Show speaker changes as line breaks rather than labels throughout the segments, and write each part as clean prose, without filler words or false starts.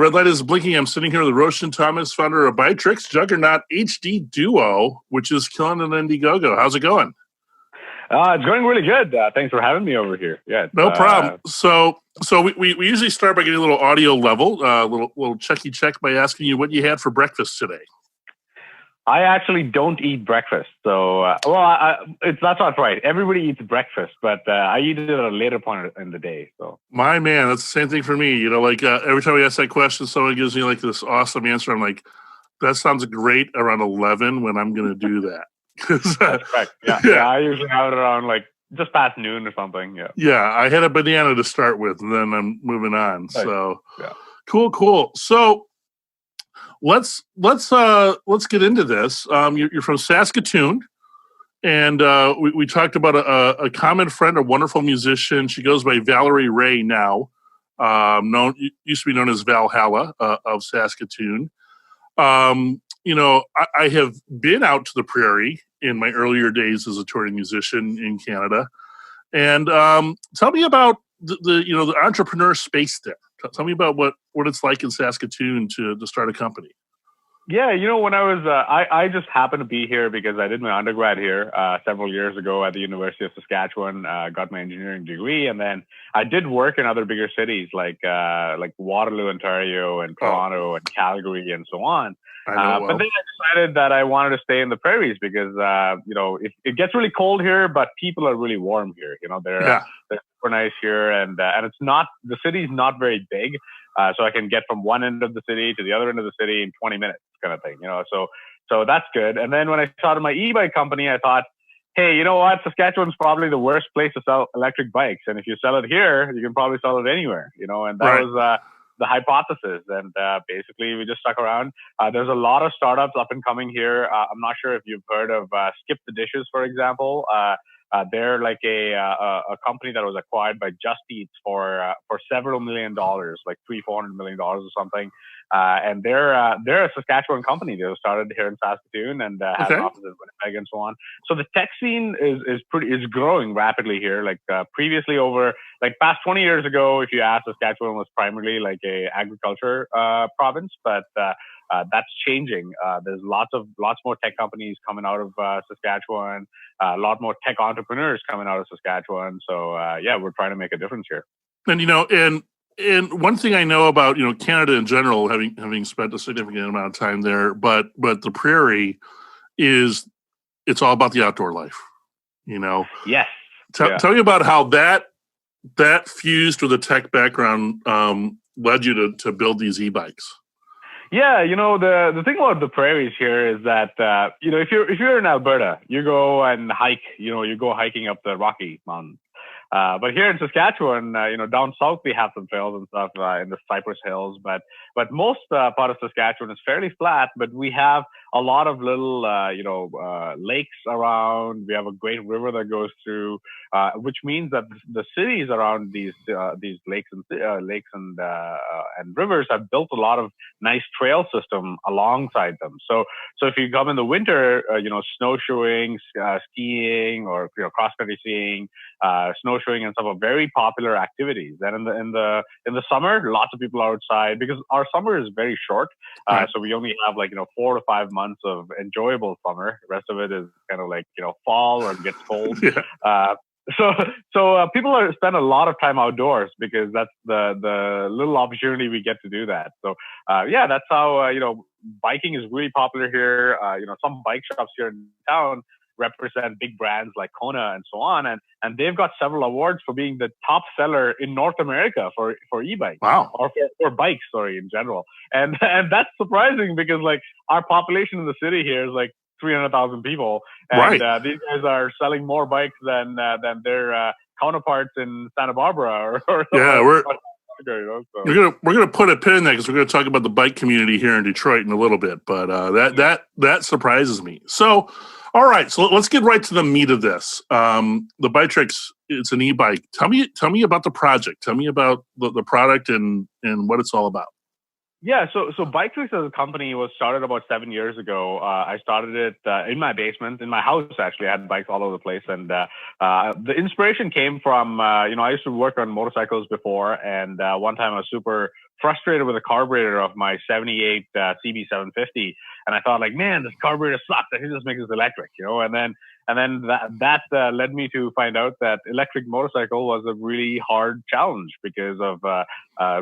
red light is blinking. I'm sitting here with Roshan Thomas, founder of Biktrix Juggernaut HD Duo, which is killing it on Indiegogo. How's it going?
It's going really good. Thanks for having me over here. Yeah,
no problem. So we usually start by getting a little audio level, little checky check by asking you what you had for breakfast today.
I actually don't eat breakfast, so that's not right. Everybody eats breakfast, but I eat it at a later point in the day. So
my man, that's the same thing for me. You know, like every time we ask that question, someone gives me like this awesome answer. I'm like, that sounds great around 11 when I'm going to do that.
That's correct. Yeah, I usually have it around like just past noon or something.
Yeah, I had a banana to start with, and then I'm moving on. Right. So
yeah,
cool. So let's get into this. You're from Saskatoon, and we talked about a common friend, a wonderful musician. She goes by Valerie Ray now. Used to be known as Valhalla of Saskatoon. You know, I have been out to the prairie in my earlier days as a touring musician in Canada, and tell me about the entrepreneur space there. Tell me about what it's like in Saskatoon to start a company.
Yeah, you know, when I was, I just happened to be here because I did my undergrad here several years ago at the University of Saskatchewan, got my engineering degree, and then I did work in other bigger cities like Waterloo, Ontario, and Toronto, and Calgary, and so on. But then I decided that I wanted to stay in the prairies because, it gets really cold here, but people are really warm here. You know, they're super nice here, and it's not, the city's not very big. So I can get from one end of the city to the other end of the city in 20 minutes kind of thing, you know, so that's good. And then when I started my e-bike company, I thought, hey, you know what? Saskatchewan's probably the worst place to sell electric bikes. And if you sell it here, you can probably sell it anywhere, you know, and that was the hypothesis. And basically we just stuck around. There's a lot of startups up and coming here. I'm not sure if you've heard of Skip the Dishes, for example. They're like a company that was acquired by Just Eats for several $1 million, like $300-400 million or something. And they're a Saskatchewan company. They started here in Saskatoon and have offices in Winnipeg and so on. So the tech scene is growing rapidly here. Like previously, over like past 20 years ago, if you ask, Saskatchewan was primarily like a agriculture province, but that's changing. There's lots more tech companies coming out of Saskatchewan. A lot more tech entrepreneurs coming out of Saskatchewan. So we're trying to make a difference here.
And and one thing I know about Canada in general, having spent a significant amount of time there, but the prairie it's all about the outdoor life. You know.
Yes.
Tell me about how that fused with a tech background led you to build these e-bikes.
Yeah, you know, the thing about the prairies here is that if you're in Alberta, you go and hike. You go hiking up the Rocky Mountains. But here in Saskatchewan, down south we have some trails and stuff in the Cypress Hills. But most part of Saskatchewan is fairly flat. But we have a lot of little lakes around. We have a great river that goes through, which means that the cities around these lakes and rivers have built a lot of nice trail system alongside them. So if you come in the winter, snowshoeing, skiing, or cross country skiing, snowshoeing and stuff are very popular activities. And in the summer, lots of people are outside because our summer is very short. So we only have 4 to 5 months of enjoyable summer. The rest of it is kind of like fall or it gets cold. So people spend a lot of time outdoors because that's the little opportunity we get to do that. So that's how biking is really popular here. Some bike shops here in town represent big brands like Kona and so on, and they've got several awards for being the top seller in North America for e-bikes.
Wow.
Or for bikes, in general. And that's surprising because our population in the city here is 300,000 people, and these guys are selling more bikes than their counterparts in Santa Barbara
we're gonna put a pin in that because we're gonna talk about the bike community here in Detroit in a little bit. But that surprises me. So, all right, so let's get right to the meat of this. The Biktrix, it's an e-bike. Tell me about the project. Tell me about the product and what it's all about.
Yeah, so Biktrix as a company was started about 7 years ago. I started it in my basement, in my house. Actually, I had bikes all over the place, and the inspiration came from I used to work on motorcycles before, and one time I was super frustrated with the carburetor of my '78 CB750, and I thought like, man, this carburetor sucks. I should just make this electric, and then that led me to find out that electric motorcycle was a really hard challenge because of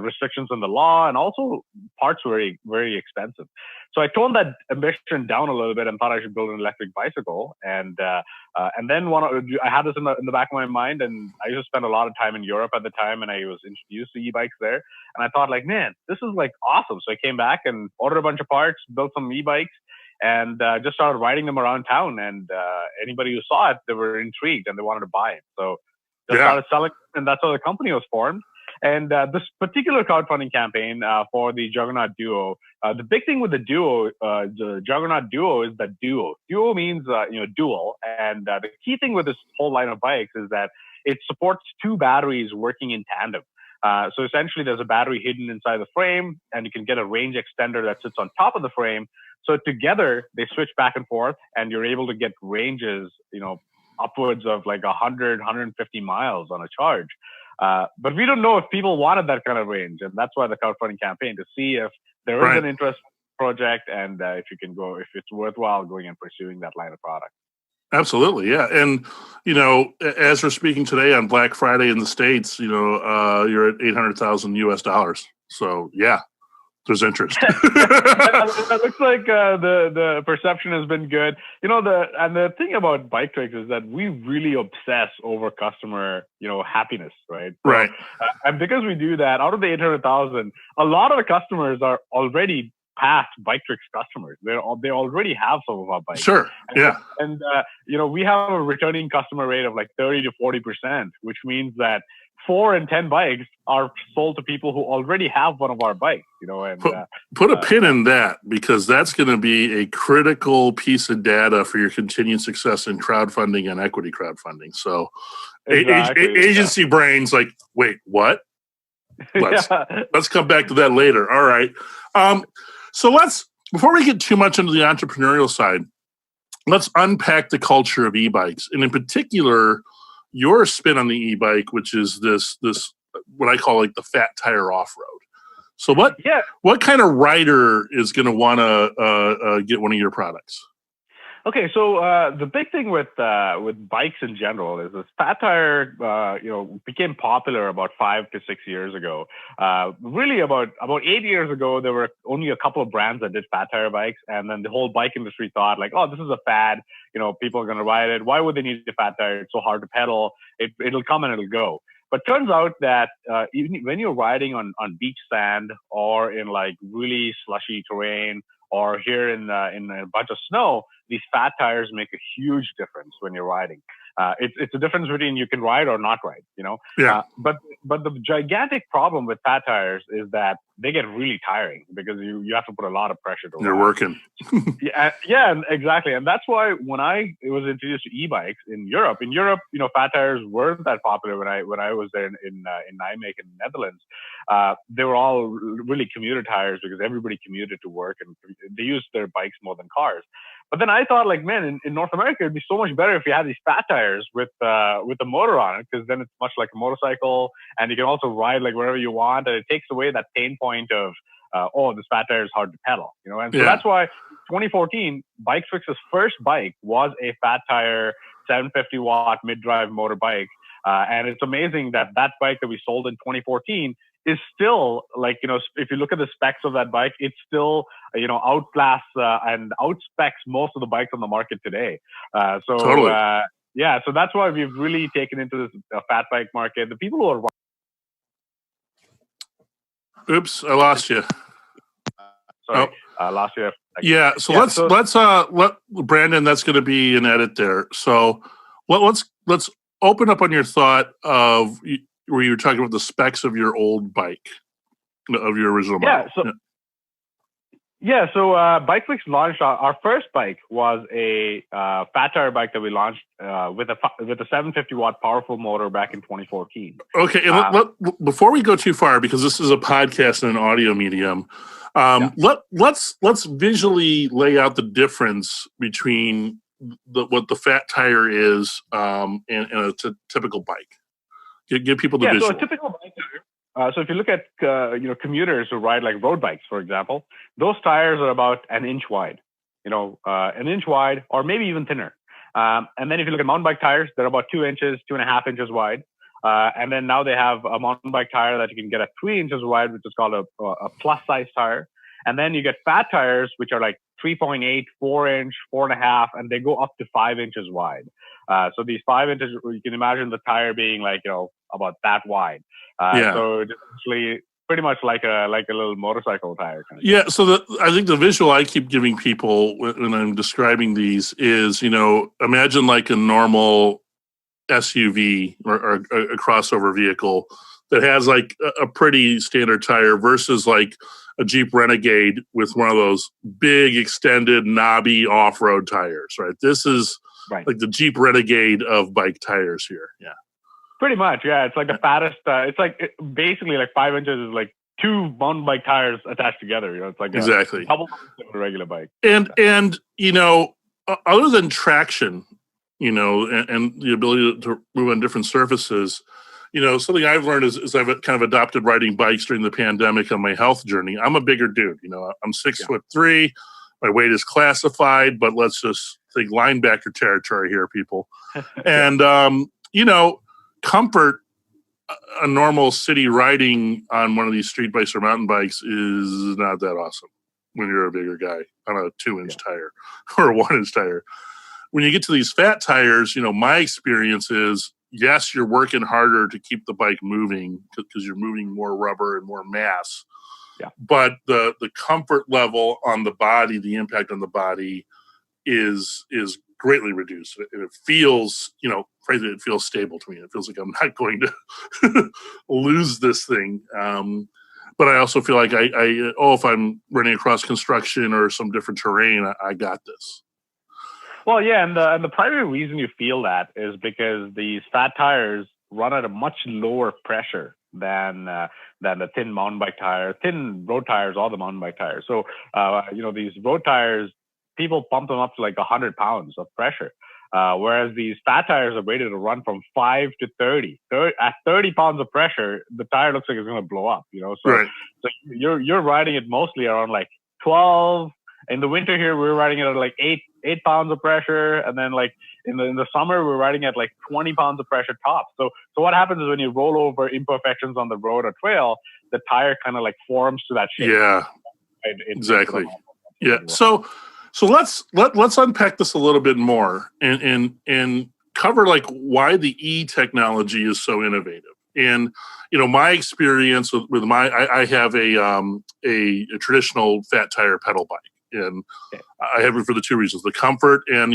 restrictions in the law, and also parts were very, very expensive. So I toned that ambition down a little bit and thought I should build an electric bicycle. And then I had this in the back of my mind, and I used to spend a lot of time in Europe at the time, and I was introduced to e-bikes there. And I thought like, man, this is like awesome. So I came back and ordered a bunch of parts, built some e-bikes, and just started riding them around town. And anybody who saw it, they were intrigued and they wanted to buy it. So just started selling, and that's how the company was formed. And this particular crowdfunding campaign for the Juggernaut Duo, the big thing with the Duo, the Juggernaut Duo, is that Duo. Duo means dual, and the key thing with this whole line of bikes is that it supports two batteries working in tandem. So essentially, there's a battery hidden inside the frame, and you can get a range extender that sits on top of the frame. So together, they switch back and forth, and you're able to get ranges, upwards of like 100, 150 miles on a charge. But we don't know if people wanted that kind of range, and that's why the crowdfunding campaign, to see if there is an interest project, and if it's worthwhile going and pursuing that line of product.
Absolutely, yeah. And as we're speaking today on Black Friday in the States, you're at $800,000 US. So yeah, there's interest.
That looks like the perception has been good. And the thing about Biktrix is that we really obsess over customer, happiness, right? So,
right.
And because we do that, out of the 800,000, a lot of the customers are already past Biktrix customers. They already have some of our bikes.
Sure. Yeah.
And we have a returning customer rate of like 30 to 40%, which means that 4 in 10 bikes are sold to people who already have one of our bikes. And
put a pin in that, because that's going to be a critical piece of data for your continued success in crowdfunding and equity crowdfunding. So, agency brains like, wait, what? Let's come back to that later. All right. So before we get too much into the entrepreneurial side, let's unpack the culture of e-bikes, and in particular, your spin on the e-bike, which is this what I call like the fat tire off-road. So what kind of rider is going to want to get one of your products?
Okay, so the big thing with bikes in general is this fat tire, became popular about 5 to 6 years ago. Really, about 8 years ago, there were only a couple of brands that did fat tire bikes, and then the whole bike industry thought like, oh, this is a fad. People are going to ride it. Why would they need a fat tire? It's so hard to pedal. It'll come and it'll go. But turns out that even when you're riding on beach sand or in like really slushy terrain, or here in a bunch of snow, these fat tires make a huge difference when you're riding. It's a difference between you can ride or not ride,
Yeah.
But the gigantic problem with fat tires is that they get really tiring because you have to put a lot of pressure to
They're
ride.
working.
Yeah, exactly. And that's why when I was introduced to e-bikes in Europe, fat tires weren't that popular when I was there in Nijmegen in the Netherlands. They were all really commuter tires because everybody commuted to work and they used their bikes more than cars. But then I thought, like, man, in North America, it'd be so much better if you had these fat tires with a motor on it, because then it's much like a motorcycle, and you can also ride like wherever you want, and it takes away that pain point of, this fat tire is hard to pedal, And so that's why 2014, Biktrix's first bike was a fat tire 750 watt mid-drive motor bike, and it's amazing that bike that we sold in 2014 is still like, if you look at the specs of that bike, it's still, outclass and outspecs most of the bikes on the market today.
Totally.
So that's why we've really taken into this fat bike market. The people who are...
Oops, I lost you.
Sorry, lost you.
Yeah, let's let Brandon. That's going to be an edit there. So let's open up on your thought of where you were talking about the specs of your old bike, of your original bike.
Yeah, so Biktrix launched our first bike was a fat tire bike that we launched with a 750-watt powerful motor back in 2014.
Okay, and before we go too far, because this is a podcast and an audio medium, let's visually lay out the difference between what the fat tire is and a typical bike. Give people the visual.
So a typical bike tire. So if you look at commuters who ride like road bikes, for example, those tires are about an inch wide, an inch wide, or maybe even thinner. And then if you look at mountain bike tires, they're about 2 inches, 2.5 inches wide. And then now they have a mountain bike tire that you can get at 3 inches wide, which is called a plus size tire. And then you get fat tires, which are like 3.8, 4 inch, 4.5, and they go up to 5 inches wide. So these 5 inches, you can imagine the tire being like, about that wide. So it's actually pretty much like a little motorcycle tire. Kind of.
Yeah. So I think the visual I keep giving people when I'm describing these is, imagine like a normal SUV or a crossover vehicle that has like a pretty standard tire versus like a Jeep Renegade with one of those big extended knobby off-road tires, right? This is like the Jeep Renegade of bike tires here. Yeah.
Pretty much, yeah. It's like the fattest. It's like basically like 5 inches is like 2 mountain bike tires attached together. It's like
exactly
a couple of a regular bike.
And other than traction, and the ability to move on different surfaces, something I've learned is I've kind of adopted riding bikes during the pandemic on my health journey. I'm a bigger dude. I'm 6'3". My weight is classified, but let's just think linebacker territory here, people. And comfort, a normal city riding on one of these street bikes or mountain bikes is not that awesome when you're a bigger guy on a 2-inch tire or a 1-inch tire. When you get to these fat tires, my experience is, yes, you're working harder to keep the bike moving because you're moving more rubber and more mass.
Yeah.
But the comfort level on the body, the impact on the body is greatly reduced. And it feels, frankly, it feels stable to me. It feels like I'm not going to lose this thing. But I also feel like if I'm running across construction or some different terrain, I got this.
Well, yeah, and the primary reason you feel that is because these fat tires run at a much lower pressure than the thin mountain bike tire, thin road tires, all the mountain bike tires. So, these road tires, people pump them up to like 100 pounds of pressure. Whereas these fat tires are rated to run from 5 to 30. At 30 pounds of pressure, the tire looks like it's going to blow up, So you're riding it mostly around like 12. In the winter here, we're riding it at like 8 pounds of pressure. And then like in the summer, we're riding at like 20 pounds of pressure top. So what happens is when you roll over imperfections on the road or trail, the tire kind of like forms to that shape.
Yeah, exactly. Yeah. So let's unpack this a little bit more and cover like why the E technology is so innovative. And my experience with I have a traditional fat tire pedal bike, and I have it for the 2 reasons: the comfort and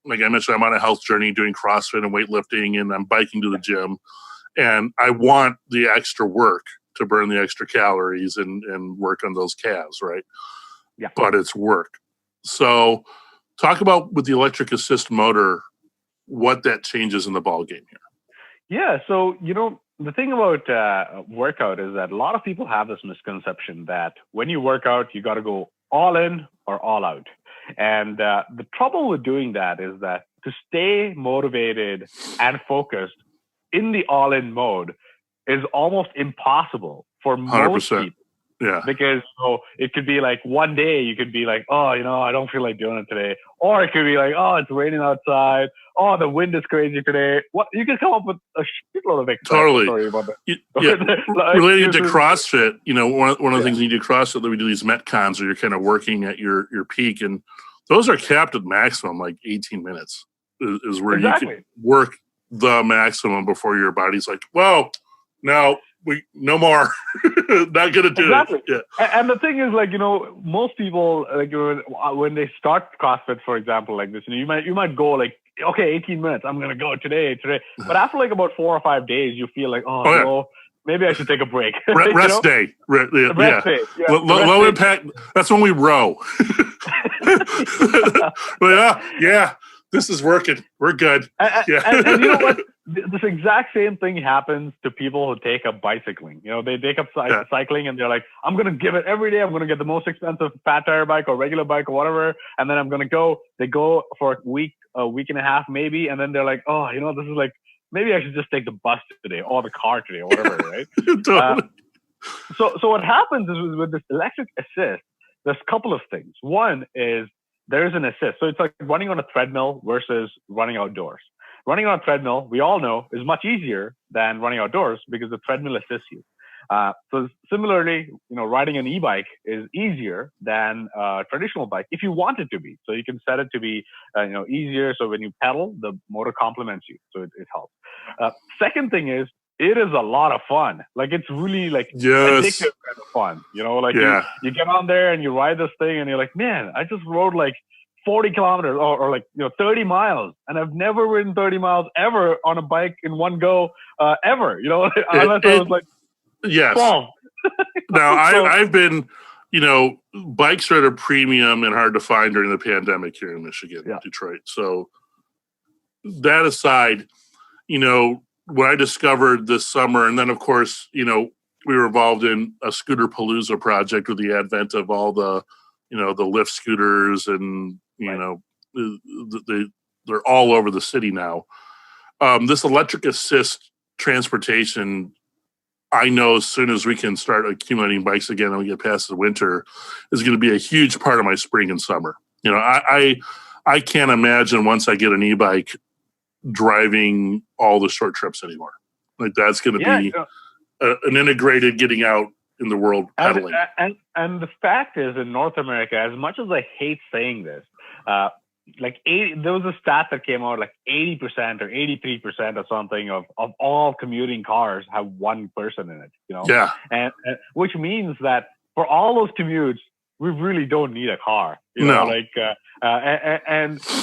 like I mentioned, I'm on a health journey doing CrossFit and weightlifting, and I'm biking to the gym, and I want the extra work to burn the extra calories and work on those calves, right?
Yeah.
But it's work. So talk about with the electric assist motor, what that changes in the ball game here.
Yeah. So, the thing about workout is that a lot of people have this misconception that when you work out, you got to go all in or all out. And the trouble with doing that is that to stay motivated and focused in the all-in mode is almost impossible for most
100%.
people.
Yeah.
Because it could be like one day you could be like, I don't feel like doing it today. Or it could be like, it's raining outside. Oh, the wind is crazy today. What you can come up with a shitload of
totally.
Story about that.
Related to CrossFit, one of the things when you do CrossFit, that we do these Metcons where you're kind of working at your peak, and those are capped at maximum like 18 minutes is where you can work the maximum before your body's like, whoa, no more. Not gonna do it. Yeah.
And the thing is, like, most people, like, when they start CrossFit, for example, like this, you might go like, okay, 18 minutes, I'm gonna go today. But after like about 4 or 5 days, you feel like, maybe I should take a break.
Rest day.
Rest day. Yeah.
Low impact. That's when we row. Yeah, this is working. We're good.
And you know what? This exact same thing happens to people who take up bicycling. They take up cycling and they're like, I'm going to give it every day. I'm going to get the most expensive fat tire bike or regular bike or whatever. And then I'm going to go. They go for a week and a half maybe. And then they're like, oh, this is like, maybe I should just take the bus today or the car today or whatever, right?
Totally.
So what happens is with this electric assist, there's a couple of things. One is there's an assist. So it's like running on a treadmill versus running outdoors. Running on a treadmill, we all know, is much easier than running outdoors because the treadmill assists you. So similarly, riding an e-bike is easier than a traditional bike if you want it to be. So you can set it to be, easier. So when you pedal, the motor complements you. So it helps. Second thing is, it is a lot of fun. Like it's really like addictive kind of fun. You get on there and you ride this thing and you're like, man, I just rode like 40 kilometers or 30 miles. And I've never ridden 30 miles ever on a bike in one go, ever, unless I was like,
yes. Now I've been, bikes are at a premium and hard to find during the pandemic here in Michigan, Detroit. So that aside, what I discovered this summer, and then of course, we were involved in a scooter palooza project with the advent of all the, the lift scooters and, they're all over the city now. This electric assist transportation, I know as soon as we can start accumulating bikes again and we get past the winter, is going to be a huge part of my spring and summer. I can't imagine once I get an e-bike driving all the short trips anymore. Like that's going to be an integrated getting out in the world pedaling.
And the fact is, in North America, as much as I hate saying this, there was a stat that came out like 80% or 83% or something of all commuting cars have one person in it.
Yeah,
and which means that for all those commutes, we really don't need a car. And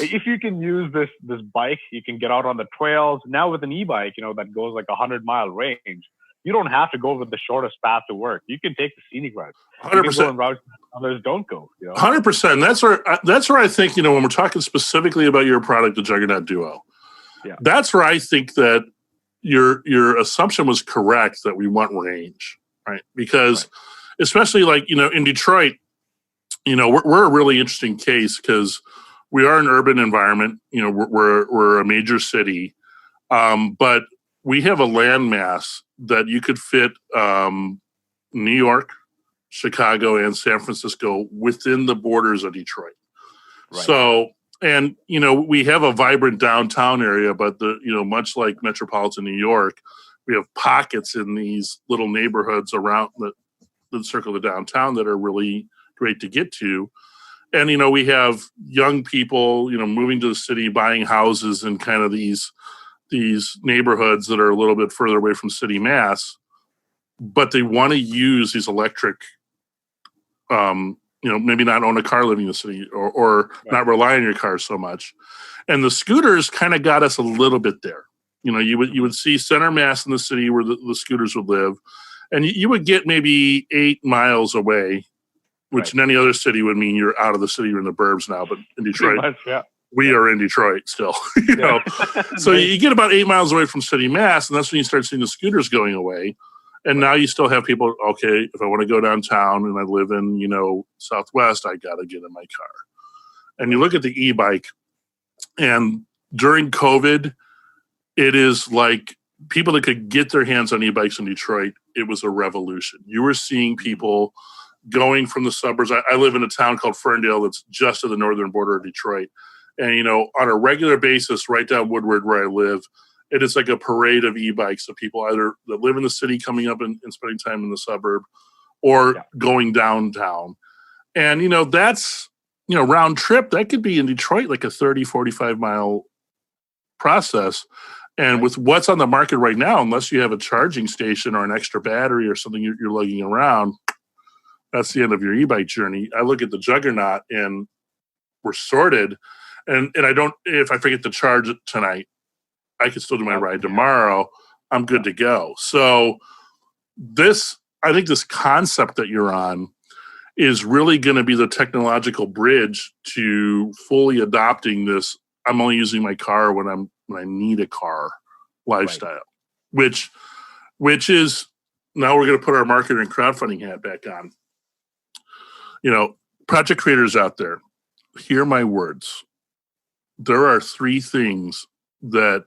if you can use this bike, you can get out on the trails. Now with an e-bike, that goes like 100-mile range, you don't have to go with the shortest path to work. You can take the scenic route.
100%.
Go on routes others don't go.
100%. That's where I think, when we're talking specifically about your product, the Juggernaut Duo, that's where I think that your assumption was correct that we want range, right? Because especially like, in Detroit, we're a really interesting case because we are an urban environment. We're a major city, but we have a landmass that you could fit New York, Chicago, and San Francisco within the borders of Detroit. Right. So, and we have a vibrant downtown area, but much like metropolitan New York, we have pockets in these little neighborhoods around the circle of the downtown that are really great to get to. And, we have young people, moving to the city, buying houses in kind of these neighborhoods that are a little bit further away from city mass, but they want to use these electric, maybe not own a car living in the city or not rely on your car so much. And the scooters kind of got us a little bit there. You would see center mass in the city where the scooters would live, and you would get maybe 8 miles away, which in any other city would mean you're out of the city, you're in the burbs now. But in Detroit, we are in Detroit still. So you get about 8 miles away from city mass, and that's when you start seeing the scooters going away. And now you still have people, okay, if I want to go downtown and I live in, Southwest, I got to get in my car. And you look at the e-bike, and during COVID, it is like people that could get their hands on e-bikes in Detroit, it was a revolution. You were seeing people going from the suburbs. I live in a town called Ferndale that's just at the northern border of Detroit. And, on a regular basis, right down Woodward where I live, it is like a parade of e-bikes of people either that live in the city coming up and spending time in the suburb or going downtown. And, that's, round trip, that could be in Detroit like a 30, 45 mile process. And with what's on the market right now, unless you have a charging station or an extra battery or something you're lugging around, that's the end of your e-bike journey. I look at the Juggernaut and we're sorted. And I don't, if I forget to charge it tonight, I can still do my ride tomorrow. I'm good to go. So I think this concept that you're on is really going to be the technological bridge to fully adopting this. I'm only using my car when I need a car lifestyle, which is, now we're going to put our marketer and crowdfunding hat back on. Project creators out there, hear my words. There are 3 things that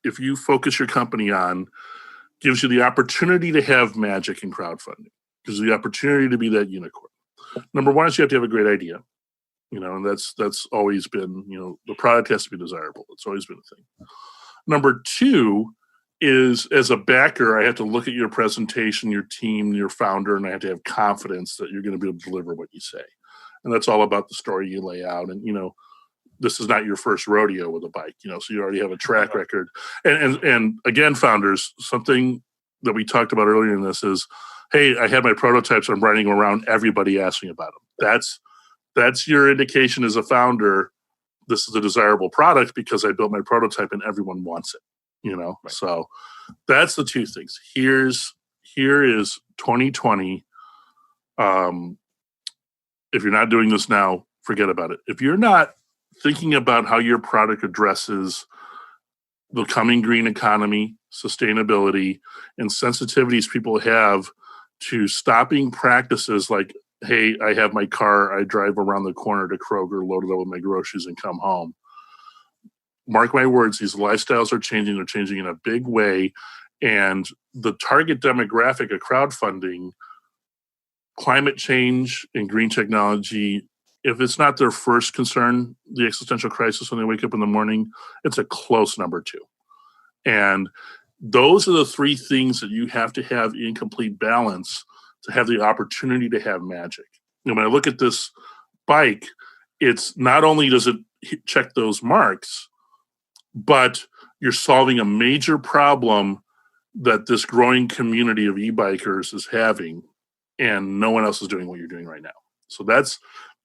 if you focus your company on, gives you the opportunity to have magic in crowdfunding, gives you the opportunity to be that unicorn. Number 1 is you have to have a great idea, and that's always been, the product has to be desirable. It's always been a thing. Number 2 is, as a backer, I have to look at your presentation, your team, your founder, and I have to have confidence that you're going to be able to deliver what you say. And that's all about the story you lay out. And, this is not your first rodeo with a bike, so you already have a track record. And again, founders, something that we talked about earlier in this is, hey, I had my prototypes, I'm riding around, everybody asking about them. That's your indication as a founder. This is a desirable product because I built my prototype and everyone wants it, Right. So that's the 2 things. Here is 2020. If you're not doing this now, forget about it. If you're not thinking about how your product addresses the coming green economy, sustainability, and sensitivities people have to stopping practices like, hey, I have my car, I drive around the corner to Kroger, load it up with my groceries, and come home. Mark my words, these lifestyles are changing. They're changing in a big way. And the target demographic of crowdfunding, climate change and green technology, if it's not their first concern, the existential crisis when they wake up in the morning, it's a close number 2. And those are the 3 things that you have to have in complete balance to have the opportunity to have magic. When I look at this bike, it's not only does it check those marks, but you're solving a major problem that this growing community of e-bikers is having, and no one else is doing what you're doing right now. So that's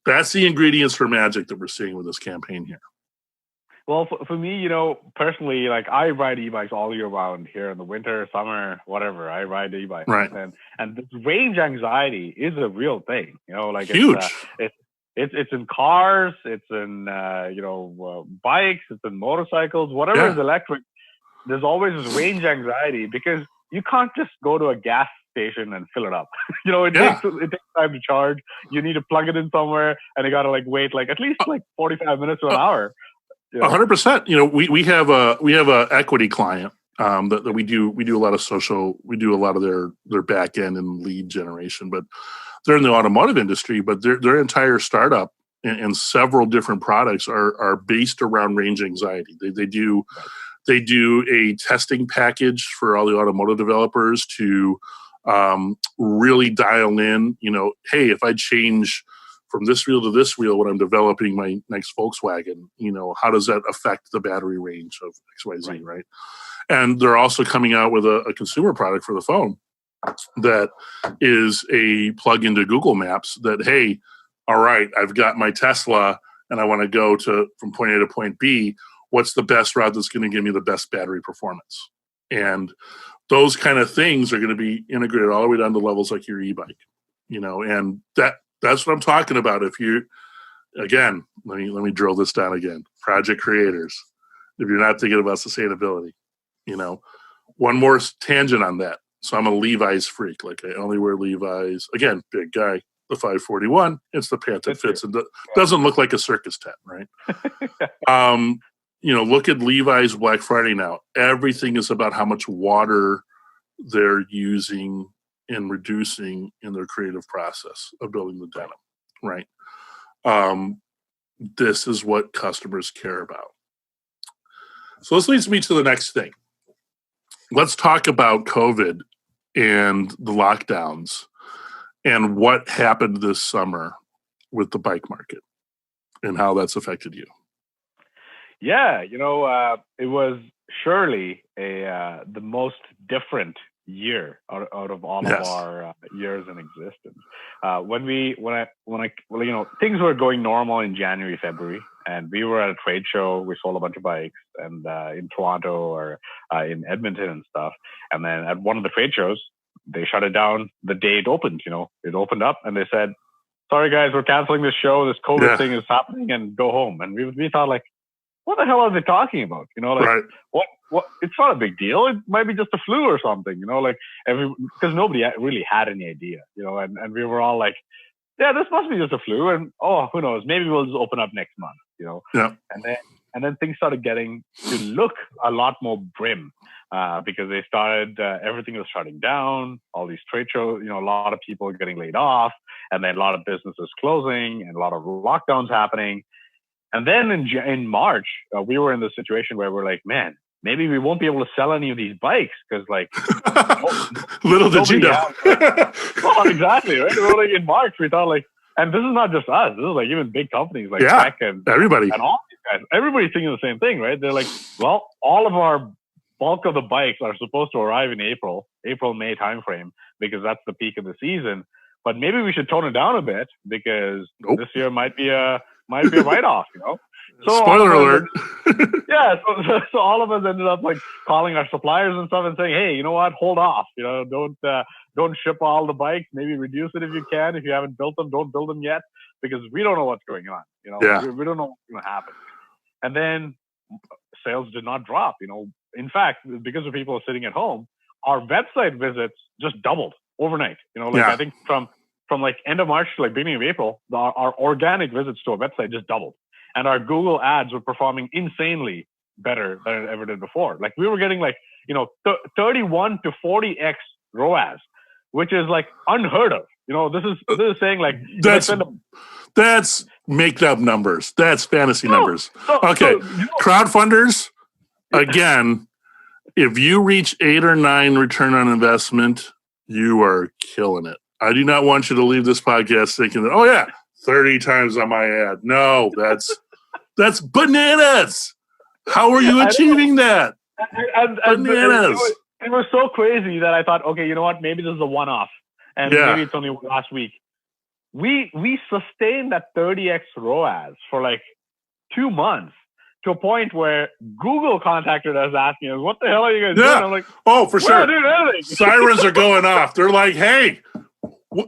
the ingredients for magic that we're seeing with this campaign here.
Well, for me, personally, like I ride e-bikes all year round here in the winter, summer, whatever. I ride e-bikes,
right?
And this range anxiety is a real thing. Like
huge.
It's in cars, it's in bikes, it's in motorcycles, whatever is electric. There's always this range anxiety because you can't just go to a gas station and fill it up. It takes time to charge. You need to plug it in somewhere, and you gotta wait at least 45 minutes to an hour.
100%. We have a equity client that we do a lot of social. We do a lot of their back end and lead generation, but they're in the automotive industry. But their entire startup and several different products are based around range anxiety. They do a testing package for all the automotive developers to really dial in, hey, if I change from this wheel to this wheel when I'm developing my next Volkswagen, how does that affect the battery range of XYZ, right? And they're also coming out with a consumer product for the phone that is a plug into Google Maps that, hey, all right, I've got my Tesla and I want to go from point A to point B. What's the best route that's going to give me the best battery performance? And those kind of things are going to be integrated all the way down to levels like your e-bike, and that's what I'm talking about. If you, again, let me drill this down again. Project creators, if you're not thinking about sustainability, one more tangent on that. So I'm a Levi's freak. Like I only wear Levi's. Again, big guy. The 541. It's the pant that fits and doesn't look like a circus tent, right? Look at Levi's Black Friday now. Everything is about how much water they're using and reducing in their creative process of building the denim, right? This is what customers care about. So this leads me to the next thing. Let's talk about COVID and the lockdowns and what happened this summer with the bike market and how that's affected you.
Yeah, it was surely the most different year out of all of our years in existence. Things were going normal in January, February, and we were at a trade show. We sold a bunch of bikes, and in Toronto or in Edmonton and stuff. And then at one of the trade shows, they shut it down the day it opened. It opened up and they said, "Sorry guys, we're canceling this show. This COVID thing is happening, and go home." And we thought like, what the hell are they talking about?
Right.
What? It's not a big deal. It might be just a flu or something. Because nobody really had any idea. And we were all like, yeah, this must be just a flu. And who knows? Maybe we'll just open up next month.
Yeah.
And then things started getting to look a lot more grim. Because they started, everything was shutting down, all these trade shows, a lot of people getting laid off, and then a lot of businesses closing, and a lot of lockdowns happening. And then in March, we were in the situation where we're like, man, maybe we won't be able to sell any of these bikes because, like,
little did you know.
Well, exactly, right? We're like in March, we thought like, and this is not just us. This is like even big companies like Tech and
everybody,
and all these guys. Everybody's thinking the same thing, right? They're like, well, all of our bulk of the bikes are supposed to arrive in April-May timeframe because that's the peak of the season. But maybe we should tone it down a bit because this year might be a write-off, So
spoiler alert.
So all of us ended up like calling our suppliers and stuff and saying, "Hey, you know what? Hold off. Don't ship all the bikes. Maybe reduce it if you can. If you haven't built them, don't build them yet because we don't know what's going on. We don't know what's going to happen." And then sales did not drop. In fact, because of people sitting at home, our website visits just doubled overnight. I think from like end of March to like beginning of April, our organic visits to our website just doubled. And our Google ads were performing insanely better than it ever did before. Like we were getting like, 31 to 40x ROAS, which is like unheard of. This is saying like
that's make up numbers. That's fantasy numbers. Okay. Crowdfunders, again, if you reach 8 or 9 return on investment, you are killing it. I do not want you to leave this podcast thinking that, 30 times on my ad. No, that's bananas. How are you achieving that? Bananas.
It was so crazy that I thought, okay, you know what? Maybe this is a one-off. And maybe it's only last week. We sustained that 30x ROAS for like 2 months to a point where Google contacted us asking us, "What the hell are you guys doing?" I'm like,
"Oh, for sure."
Doing anything.
Sirens are going off. They're like, "Hey,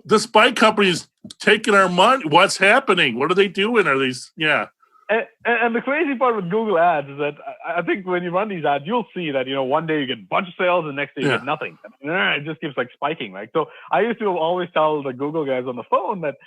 this bike company's taking our money. What's happening? What are they doing? Are these?" Yeah.
And the crazy part with Google ads is that I think when you run these ads, you'll see that, one day you get a bunch of sales and the next day you get nothing. It just keeps like spiking. Right? So I used to always tell the Google guys on the phone that,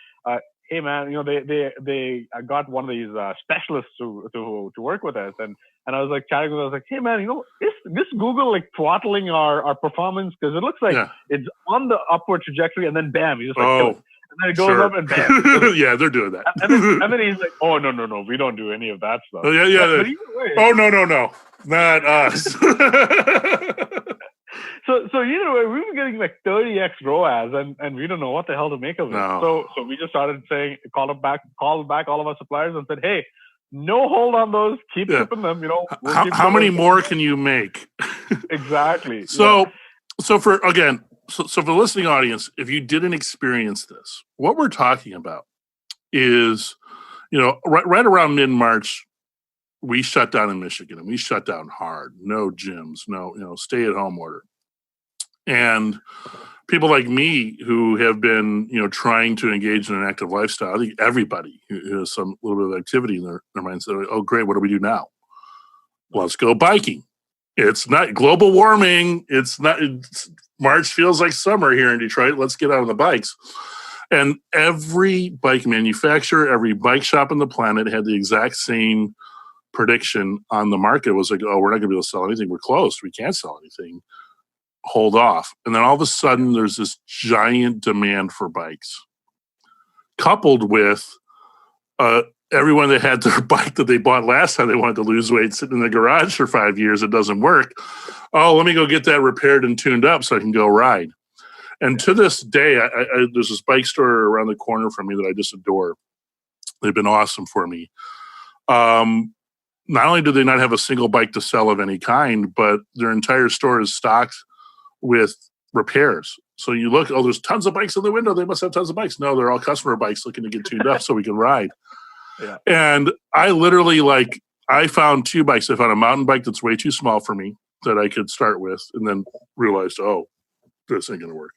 hey man, they got one of these specialists to work with us. And I was like chatting with them. I was like, hey man, is this Google like throttling our performance? Because it looks like it's on the upward trajectory and then bam, you just like kill it. And then it goes up and bam.
Yeah, they're doing that.
And then he's like, "Oh no, we don't do any of that stuff."
But either way, not us.
So either way, we were getting like 30x ROAS, and we don't know what the hell to make of it.
No.
So we just started saying, called back all of our suppliers and said, "Hey, no hold on those. Keep shipping them.
How many more can you make?"
Exactly.
So for the listening audience, if you didn't experience this, what we're talking about is, right around mid-March, we shut down in Michigan, and we shut down hard. No gyms, no, stay-at-home order. And people like me who have been, trying to engage in an active lifestyle, I think everybody who has some little bit of activity in their mind said, "Oh, great, what do we do now? Let's go biking." It's not global warming. March feels like summer here in Detroit. Let's get out on the bikes. And every bike manufacturer, every bike shop on the planet had the exact same prediction on the market. It was like, "Oh, we're not going to be able to sell anything. We're closed. We can't sell anything. Hold off." And then all of a sudden, there's this giant demand for bikes, coupled with everyone that had their bike that they bought last time they wanted to lose weight sitting in the garage for 5 years. It doesn't work. Oh, let me go get that repaired and tuned up so I can go ride. And to this day, I there's this bike store around the corner from me that I just adore. They've been awesome for me. Not only do they not have a single bike to sell of any kind, but their entire store is stocked with repairs. So you look, there's tons of bikes in the window. They must have tons of bikes. No, they're all customer bikes looking to get tuned up so we can ride. Yeah. And I literally I found 2 bikes. I found a mountain bike that's way too small for me. that I could start with, and then realized, oh, this ain't gonna work.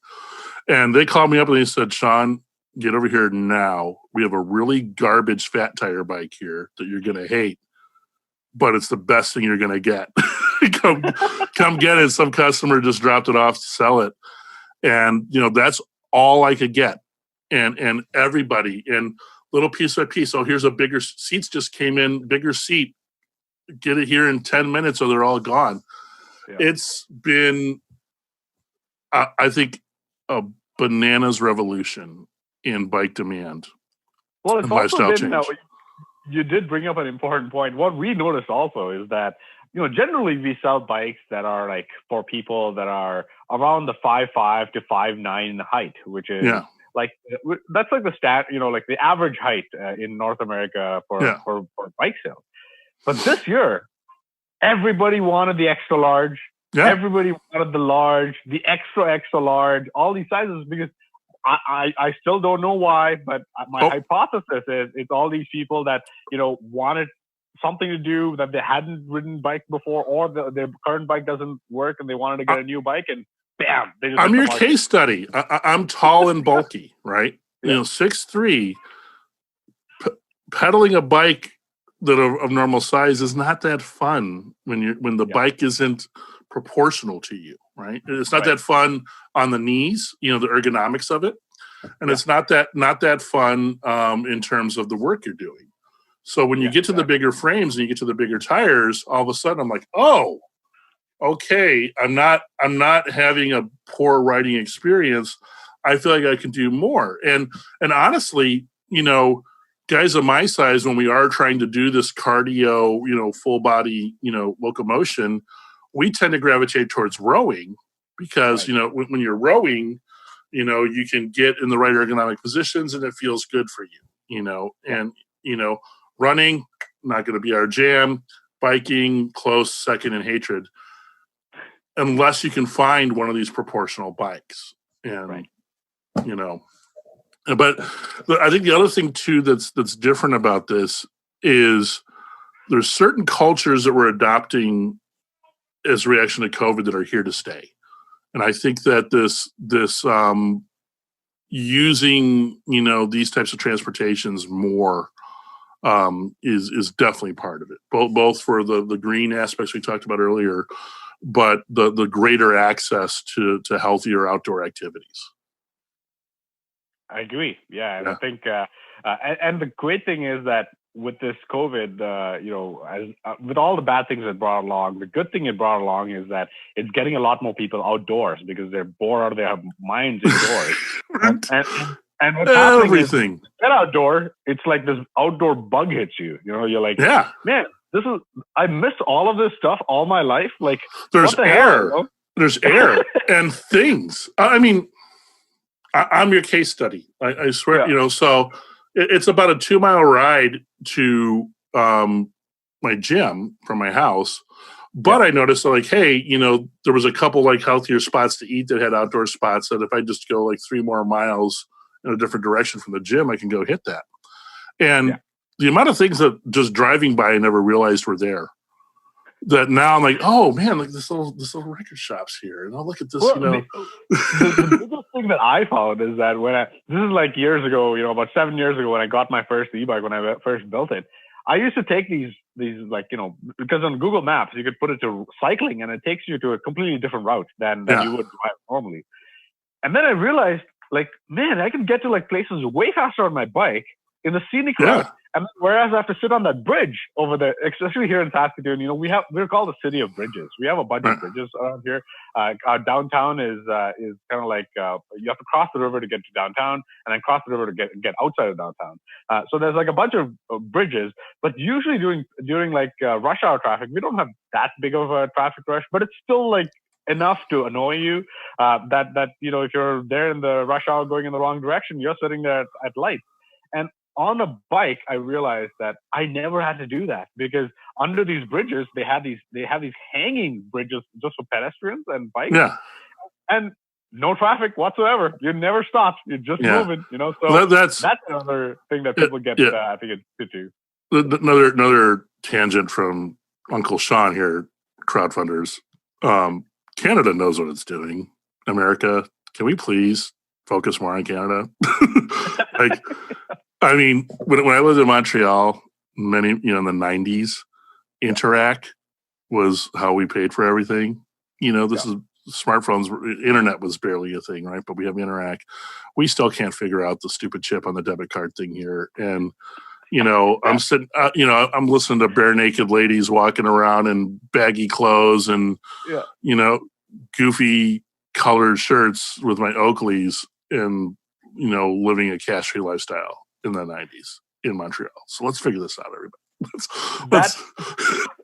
And they called me up and they said, Shawn, get over here now. We have a really garbage fat tire bike here that you're gonna hate, but it's the best thing you're gonna get. come get it. Some customer just dropped it off to sell it, and that's all I could get. And everybody, and little piece by piece. Oh, here's a bigger seats just came in, bigger seat. Get it here in 10 minutes or they're all gone. Yeah. It's been, I think, a bananas revolution in bike demand.
Well, it's also been, you did bring up an important point. What we noticed also is that, generally we sell bikes that are like for people that are around the 5'5" to 5'9" height, which is like, that's like the stat, like the average height in North America for bike sales. But this year, everybody wanted the extra large. Yeah. Everybody wanted the large, the extra large, all these sizes, because I still don't know why, but my hypothesis is it's all these people that, wanted something to do that they hadn't ridden bike before, or their current bike doesn't work and they wanted to get a new bike, and bam. They just
I'm your case study. I'm tall and bulky, right? Yeah. 6'3", pedaling a bike that of normal size is not that fun when the bike isn't proportional to you, right? It's not that fun on the knees, the ergonomics of it, and it's not that fun in terms of the work you're doing. So when you get to the bigger frames and you get to the bigger tires, all of a sudden I'm like, oh, okay, I'm not having a poor riding experience. I feel like I can do more, and honestly, guys of my size, when we are trying to do this cardio, full body, locomotion, we tend to gravitate towards rowing because, when you're rowing, you can get in the right ergonomic positions and it feels good for you, and, running, not going to be our jam, biking, close second in hatred, unless you can find one of these proportional bikes. And, but I think the other thing too that's different about this is there's certain cultures that we're adopting as a reaction to COVID that are here to stay, and I think that this using these types of transportations more is definitely part of it. Both for the green aspects we talked about earlier, but the greater access to healthier outdoor activities.
I agree. Yeah. And I think, and the great thing is that with this COVID, with all the bad things it brought along, the good thing it brought along is that it's getting a lot more people outdoors because they're bored out of their minds indoors. and what's happening is, get outdoor, it's like this outdoor bug hits you. You're like, man, I missed all of this stuff all my life. Like,
there's
what the
air.
hell,
There's air and things. I mean, I'm your case study. I swear, so it's about a 2-mile ride to my gym from my house. But I noticed like, hey, there was a couple like healthier spots to eat that had outdoor spots that if I just go like 3 more miles in a different direction from the gym, I can go hit that. And the amount of things that just driving by I never realized were there. That now I'm like, oh man, like this little record shop's here, and I'll look at this.
The biggest thing that I found is that this is like years ago, about 7 years ago when I got my first e-bike, when I first built it, I used to take these like because on Google Maps you could put it to cycling and it takes you to a completely different route than you would drive normally. And then I realized, like, man, I can get to like places way faster on my bike in the scenic route. And whereas I have to sit on that bridge over there, especially here in Saskatoon, we're called the city of bridges. We have a bunch of bridges around here. Our downtown is kind of like you have to cross the river to get to downtown, and then cross the river to get outside of downtown. So there's like a bunch of bridges, but usually during like rush hour traffic, we don't have that big of a traffic rush, but it's still like enough to annoy you that if you're there in the rush hour going in the wrong direction, you're sitting there at lights. And on a bike, I realized that I never had to do that because under these bridges, they have these hanging bridges just for pedestrians and bikes. Yeah. And no traffic whatsoever. You never stop. You're just moving, So that's another thing that people get, I think it's good too.
Another tangent from Uncle Shawn here, crowdfunders. Canada knows what it's doing. America, can we please focus more on Canada? Like, I mean, when I lived in Montreal, in the 90s, Interac was how we paid for everything. This is smartphones, internet was barely a thing, right? But we have Interac. We still can't figure out the stupid chip on the debit card thing here. And, I'm sitting, I'm listening to bare naked ladies walking around in baggy clothes and, goofy colored shirts with my Oakleys and, living a cash-free lifestyle in the 90s in Montreal. So let's figure this out, everybody.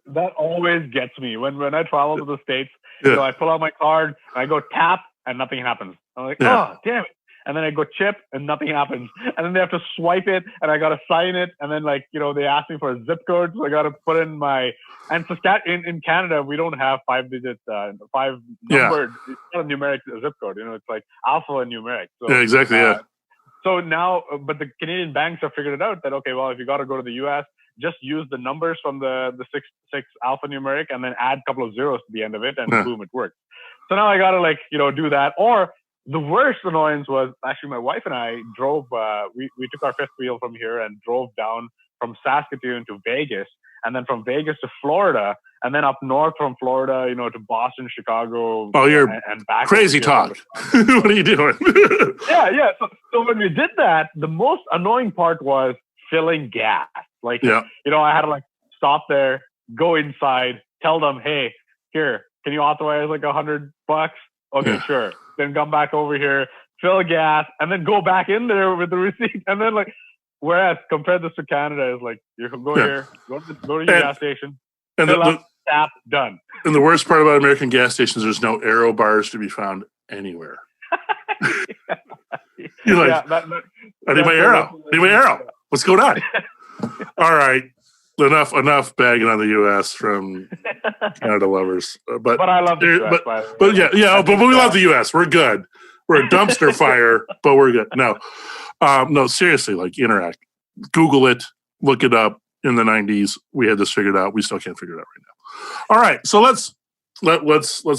That always gets me when I travel to the States. I pull out my card and I go tap and nothing happens. I'm like, oh damn it! And then I go chip and nothing happens. And then they have to swipe it and I got to sign it. And then they ask me for a zip code, so I got to put in my. And in Canada we don't have 5-digit, 5 numbered. It's not a numeric zip code. It's like alpha and numeric. So,
yeah, exactly.
So now, but the Canadian banks have figured it out that, okay, well, if you got to go to the US, just use the numbers from the 6 alphanumeric and then add a couple of zeros to the end of it, and boom, it works. So now I got to do that. Or the worst annoyance was actually my wife and I drove, we took our fifth wheel from here and drove down from Saskatoon to Vegas, and then from Vegas to Florida, and then up north from Florida, to Boston, Chicago.
Oh, you're
and back.
Crazy talk. What are you doing?
Yeah. So when we did that, the most annoying part was filling gas. I had to stop there, go inside, tell them, hey, here, can you authorize $100? Okay, sure. Then come back over here, fill gas, and then go back in there with the receipt. And then whereas compared this to Canada is you can go here, go to your gas station,
and
fill up, tap, done.
And the worst part about American gas stations, there's no arrow bars to be found anywhere. You're I need my arrow. I need my arrow. What's going on? All right. Enough bagging on the U.S. from Canada lovers. But
I love the U.S.
But we love the U.S. We're good. We're a dumpster fire, but we're good. No, seriously, Interac. Google it. Look it up. In the 90s, we had this figured out. We still can't figure it out right now. All right, so let's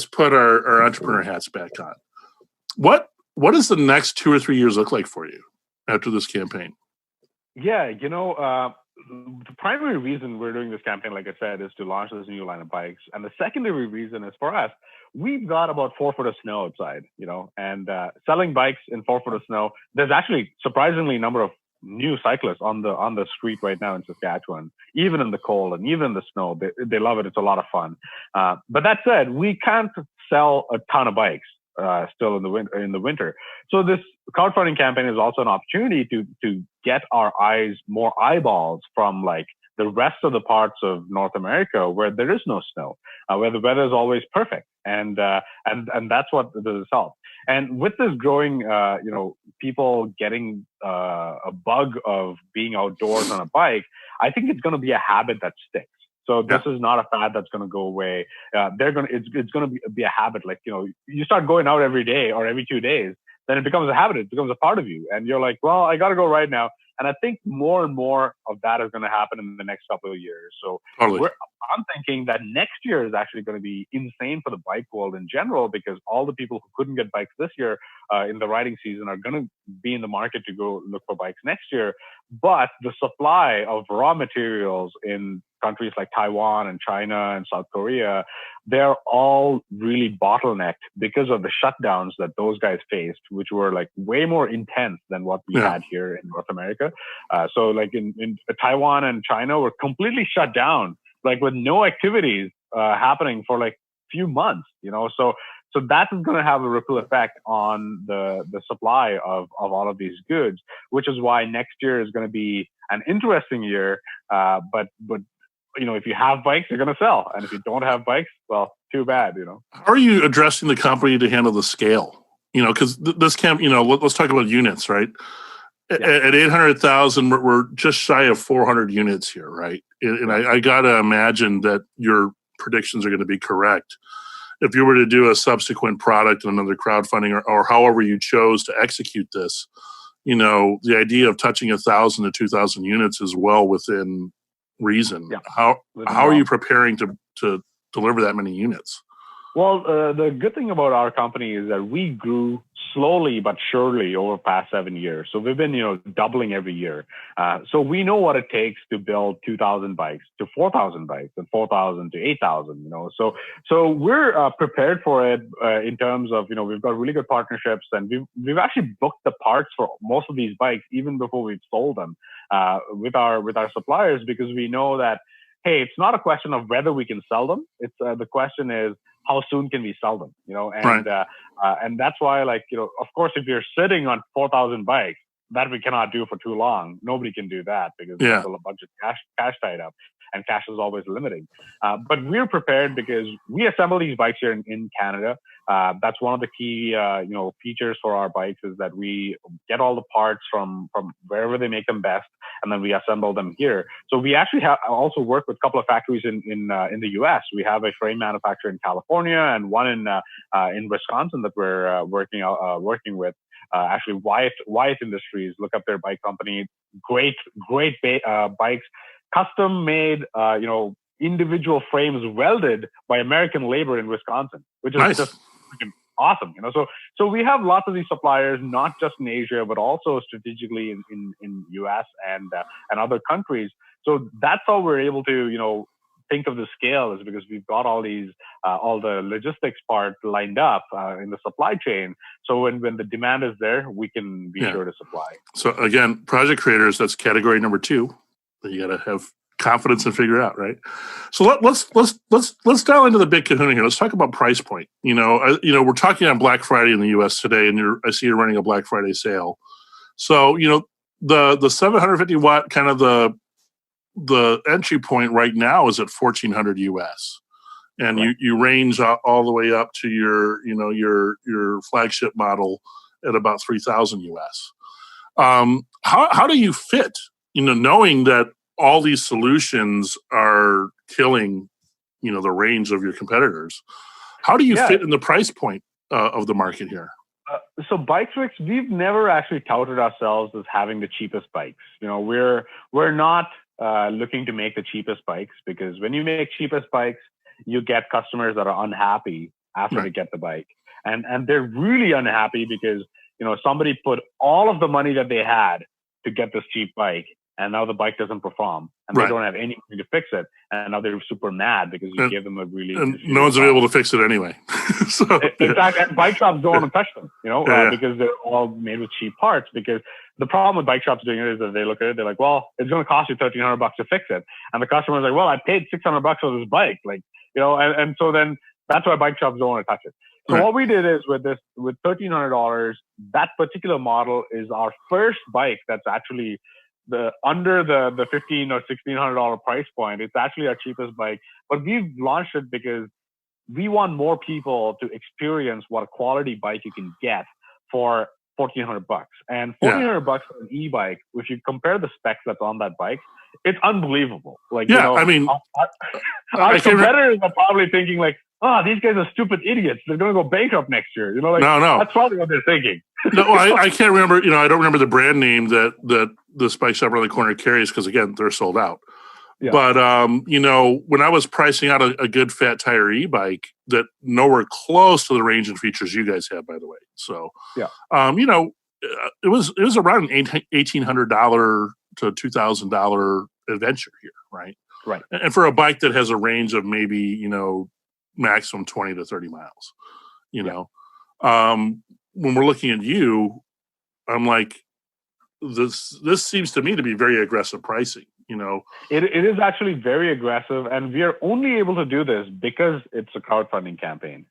put our entrepreneur hats back on. What does the next 2 or 3 years look like for you after this campaign?
Yeah, the primary reason we're doing this campaign, like I said, is to launch this new line of bikes. And the secondary reason is for us, we've got about 4 foot of snow outside, and selling bikes in 4 foot of snow. There's actually surprisingly a number of new cyclists on the street right now in Saskatchewan, even in the cold and even in the snow. They love it. It's a lot of fun. But that said, we can't sell a ton of bikes still in the winter. So this crowdfunding campaign is also an opportunity to get our eyes, more eyeballs from the rest of the parts of North America where there is no snow, where the weather is always perfect. And that's what this is help. And with this growing, people getting a bug of being outdoors on a bike, I think it's going to be a habit that sticks. So this is not a fad that's going to go away. It's going to be a habit. You start going out every day or every 2 days, then it becomes a habit. It becomes a part of you. And you're like, well, I got to go right now. And I think more and more of that is going to happen in the next couple of years. So I'm thinking that next year is actually going to be insane for the bike world in general, because all the people who couldn't get bikes this year in the riding season are going to be in the market to go look for bikes next year. But the supply of raw materials in countries like Taiwan and China and South Korea, they're all really bottlenecked because of the shutdowns that those guys faced, which were way more intense than what we had here in North America. So in Taiwan and China were completely shut down, with no activities happening for few months, So that is going to have a ripple effect on the supply of all of these goods, which is why next year is going to be an interesting year. But if you have bikes, you're going to sell, and if you don't have bikes, well, too bad.
How are you addressing the company to handle the scale? Because this camp, let's talk about units, right? At 800,000, we're just shy of 400 units here, right? And I got to imagine that your predictions are going to be correct. If you were to do a subsequent product and another crowdfunding or however you chose to execute this, the idea of touching 1,000 to 2,000 units is well within reason. Yeah. How are you preparing to deliver that many units?
Well, the good thing about our company is that we grew slowly but surely over the past 7 years. So we've been, doubling every year. So we know what it takes to build 2,000 bikes to 4,000 bikes and 4,000 to 8,000. So we're prepared for it in terms of, we've got really good partnerships, and we've actually booked the parts for most of these bikes even before we've sold them with our suppliers, because we know that, hey, it's not a question of whether we can sell them. It's the question is, how soon can we sell them?
Right.
And that's why, of course, if you're sitting on 4,000 bikes, that we cannot do for too long. Nobody can do that because there's still a bunch of cash tied up, and cash is always limiting. But we're prepared because we assemble these bikes here in Canada. That's one of the key, features for our bikes, is that we get all the parts from wherever they make them best, and then we assemble them here. So we actually also work with a couple of factories in the U.S. We have a frame manufacturer in California and one in Wisconsin that we're working with. Actually, Wyatt Industries. Look up their bike company. Great bikes, custom made. Individual frames welded by American labor in Wisconsin, which is just freaking awesome. So we have lots of these suppliers, not just in Asia, but also strategically in US and other countries. So that's how we're able to, think of the scale, is because we've got all these, all the logistics part lined up in the supply chain. So when the demand is there, we can be sure to supply.
So again, project creators, that's category number 2 that you got to have confidence and figure out, right? So let's dial into the big kahuna here. Let's talk about price point. We're talking on Black Friday in the US today, and I see you're running a Black Friday sale. So the 750 watt kind of the entry point right now is at 1,400 US, and you range all the way up to your flagship model at about 3,000 US. How do you fit? Knowing that all these solutions are killing, the range of your competitors. How do you fit in the price point of the market here?
So Biktrix, we've never actually touted ourselves as having the cheapest bikes. We're not looking to make the cheapest bikes, because when you make cheapest bikes, you get customers that are unhappy after they get the bike, and they're really unhappy because somebody put all of the money that they had to get this cheap bike, and now the bike doesn't perform, and they don't have anything to fix it, and now they're super mad because you gave them a really
and no one's able to fix it anyway.
In fact, and bike shops don't want to touch them, because they're all made with cheap parts. Because the problem with bike shops doing it is that they look at it, they're like, well, it's going to cost you $1,300 to fix it, and the customer's like, well, I paid $600 for this bike, and so then that's why bike shops don't want to touch it. So what we did is with $1,300, that particular model is our first bike that's actually under the $1,500 or $1,600 price point. It's actually our cheapest bike, but we've launched it because we want more people to experience what a quality bike you can get for $1,400. And $1,400 for an e-bike, if you compare the specs that's on that bike, it's unbelievable. Our competitors are probably thinking these guys are stupid idiots. They're going to go bankrupt next year. No. That's probably what they're thinking.
No, I can't remember. I don't remember the brand name that the bike shop around the corner carries, because again, they're sold out. Yeah. But when I was pricing out a good fat tire e-bike, that nowhere close to the range and features you guys have, by the way. So it was around an $1,800 to $2,000 adventure here, right?
Right.
And for a bike that has a range of maybe maximum 20 to 30 miles, when we're looking at you, I'm like, this seems to me to be very aggressive pricing.
It is actually very aggressive, and we are only able to do this because it's a crowdfunding campaign.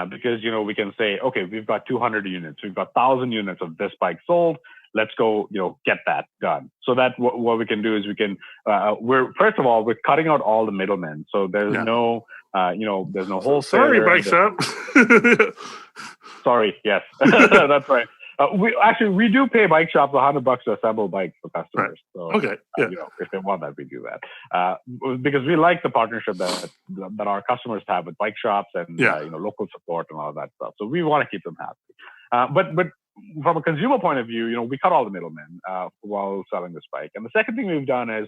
Because we can say, okay, we've got 200 units, we've got 1,000 units of this bike sold. Let's go, get that done. So that what we can do is we can. We're cutting out all the middlemen. So there's no, there's no wholesale.
Sorry, bike shop.
Sorry, yes, that's right. We do pay bike shops $100 to assemble bikes for customers.
Right. So,
if they want that, we do that. Because we like the partnership that our customers have with bike shops and local support and all that stuff. So we want to keep them happy. But from a consumer point of view, we cut all the middlemen while selling this bike. And the second thing we've done is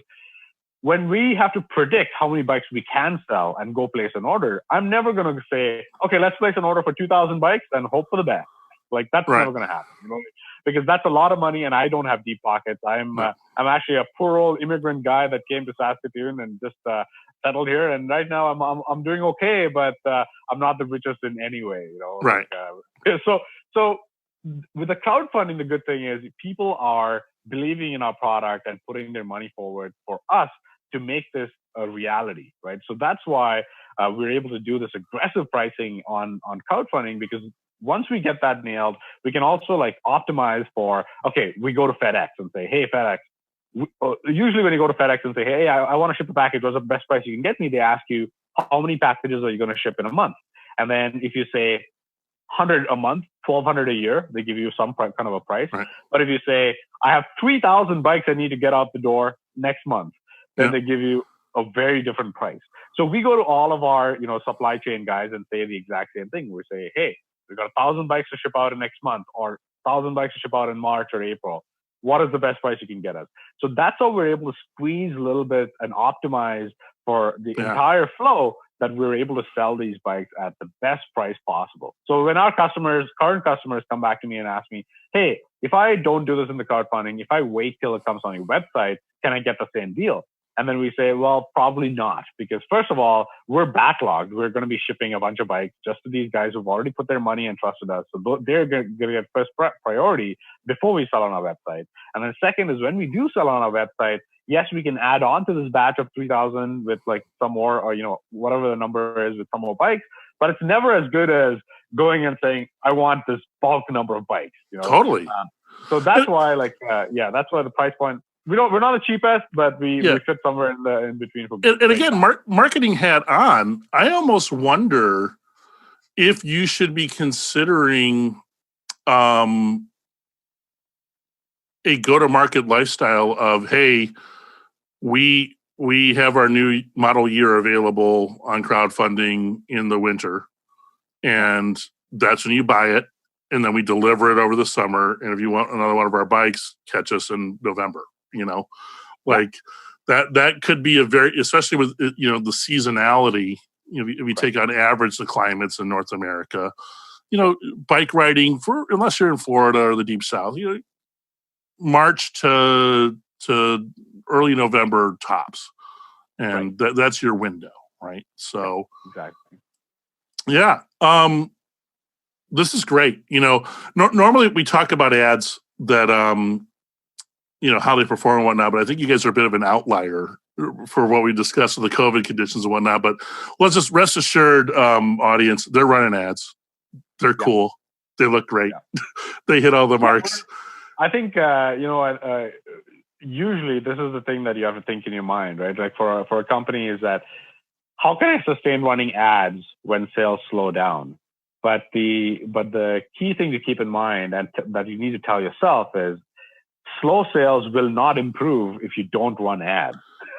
when we have to predict how many bikes we can sell and go place an order, I'm never going to say, okay, let's place an order for 2,000 bikes and hope for the best. Like that's
Right.
never going to happen, because that's a lot of money and I don't have deep pockets. I'm actually a poor old immigrant guy that came to Saskatoon and just settled here. And right now I'm doing okay, but I'm not the richest in any way,
Right.
So with the crowdfunding, the good thing is people are believing in our product and putting their money forward for us to make this a reality, right? So that's why we're able to do this aggressive pricing on crowdfunding, because once we get that nailed, we can also like optimize for, okay, we go to FedEx and say, hey, FedEx, usually when you go to FedEx and say, hey, I want to ship a package, what's the best price you can get me? They ask you, how many packages are you going to ship in a month? And then if you say 100 a month, 1,200 a year, they give you some kind of a price.
Right.
But if you say, I have 3,000 bikes I need to get out the door next month, then they give you a very different price. So we go to all of our, supply chain guys and say the exact same thing. We say, hey, we've got 1,000 bikes to ship out in next month, or 1,000 bikes to ship out in March or April. What is the best price you can get us? So that's how we're able to squeeze a little bit and optimize for the entire flow, that we're able to sell these bikes at the best price possible. So when our current customers come back to me and ask me, hey, if I don't do this in the crowdfunding, if I wait till it comes on your website, can I get the same deal? And then we say, well, probably not, because first of all, we're backlogged. We're going to be shipping a bunch of bikes just to these guys who've already put their money and trusted us. So they're going to get first priority before we sell on our website. And then second is, when we do sell on our website, yes, we can add on to this batch of 3,000 with like some more, or, whatever the number is with some more bikes, but it's never as good as going and saying, I want this bulk number of bikes,
Totally.
So that's why, that's why the price point, we're not the cheapest, but we fit somewhere in between.
And again, marketing hat on, I almost wonder if you should be considering a go-to-market lifestyle of, hey, we have our new model year available on crowdfunding in the winter, and that's when you buy it, and then we deliver it over the summer. And if you want another one of our bikes, catch us in November. That could be a very, especially with the seasonality. If you take on average the climates in North America, bike riding unless you're in Florida or the deep South, March to early November tops, and that's your window, right? So
exactly,
yeah. This is great. Normally we talk about ads that how they perform and whatnot, but I think you guys are a bit of an outlier for what we discussed with the COVID conditions and whatnot. But let's just rest assured, audience, they're running ads. They're cool. They look great. They hit all the marks.
I think usually this is the thing that you have to think in your mind, right? Like for a company, is that how can I sustain running ads when sales slow down? But the key thing to keep in mind, and that you need to tell yourself, is slow sales will not improve if you don't run ads.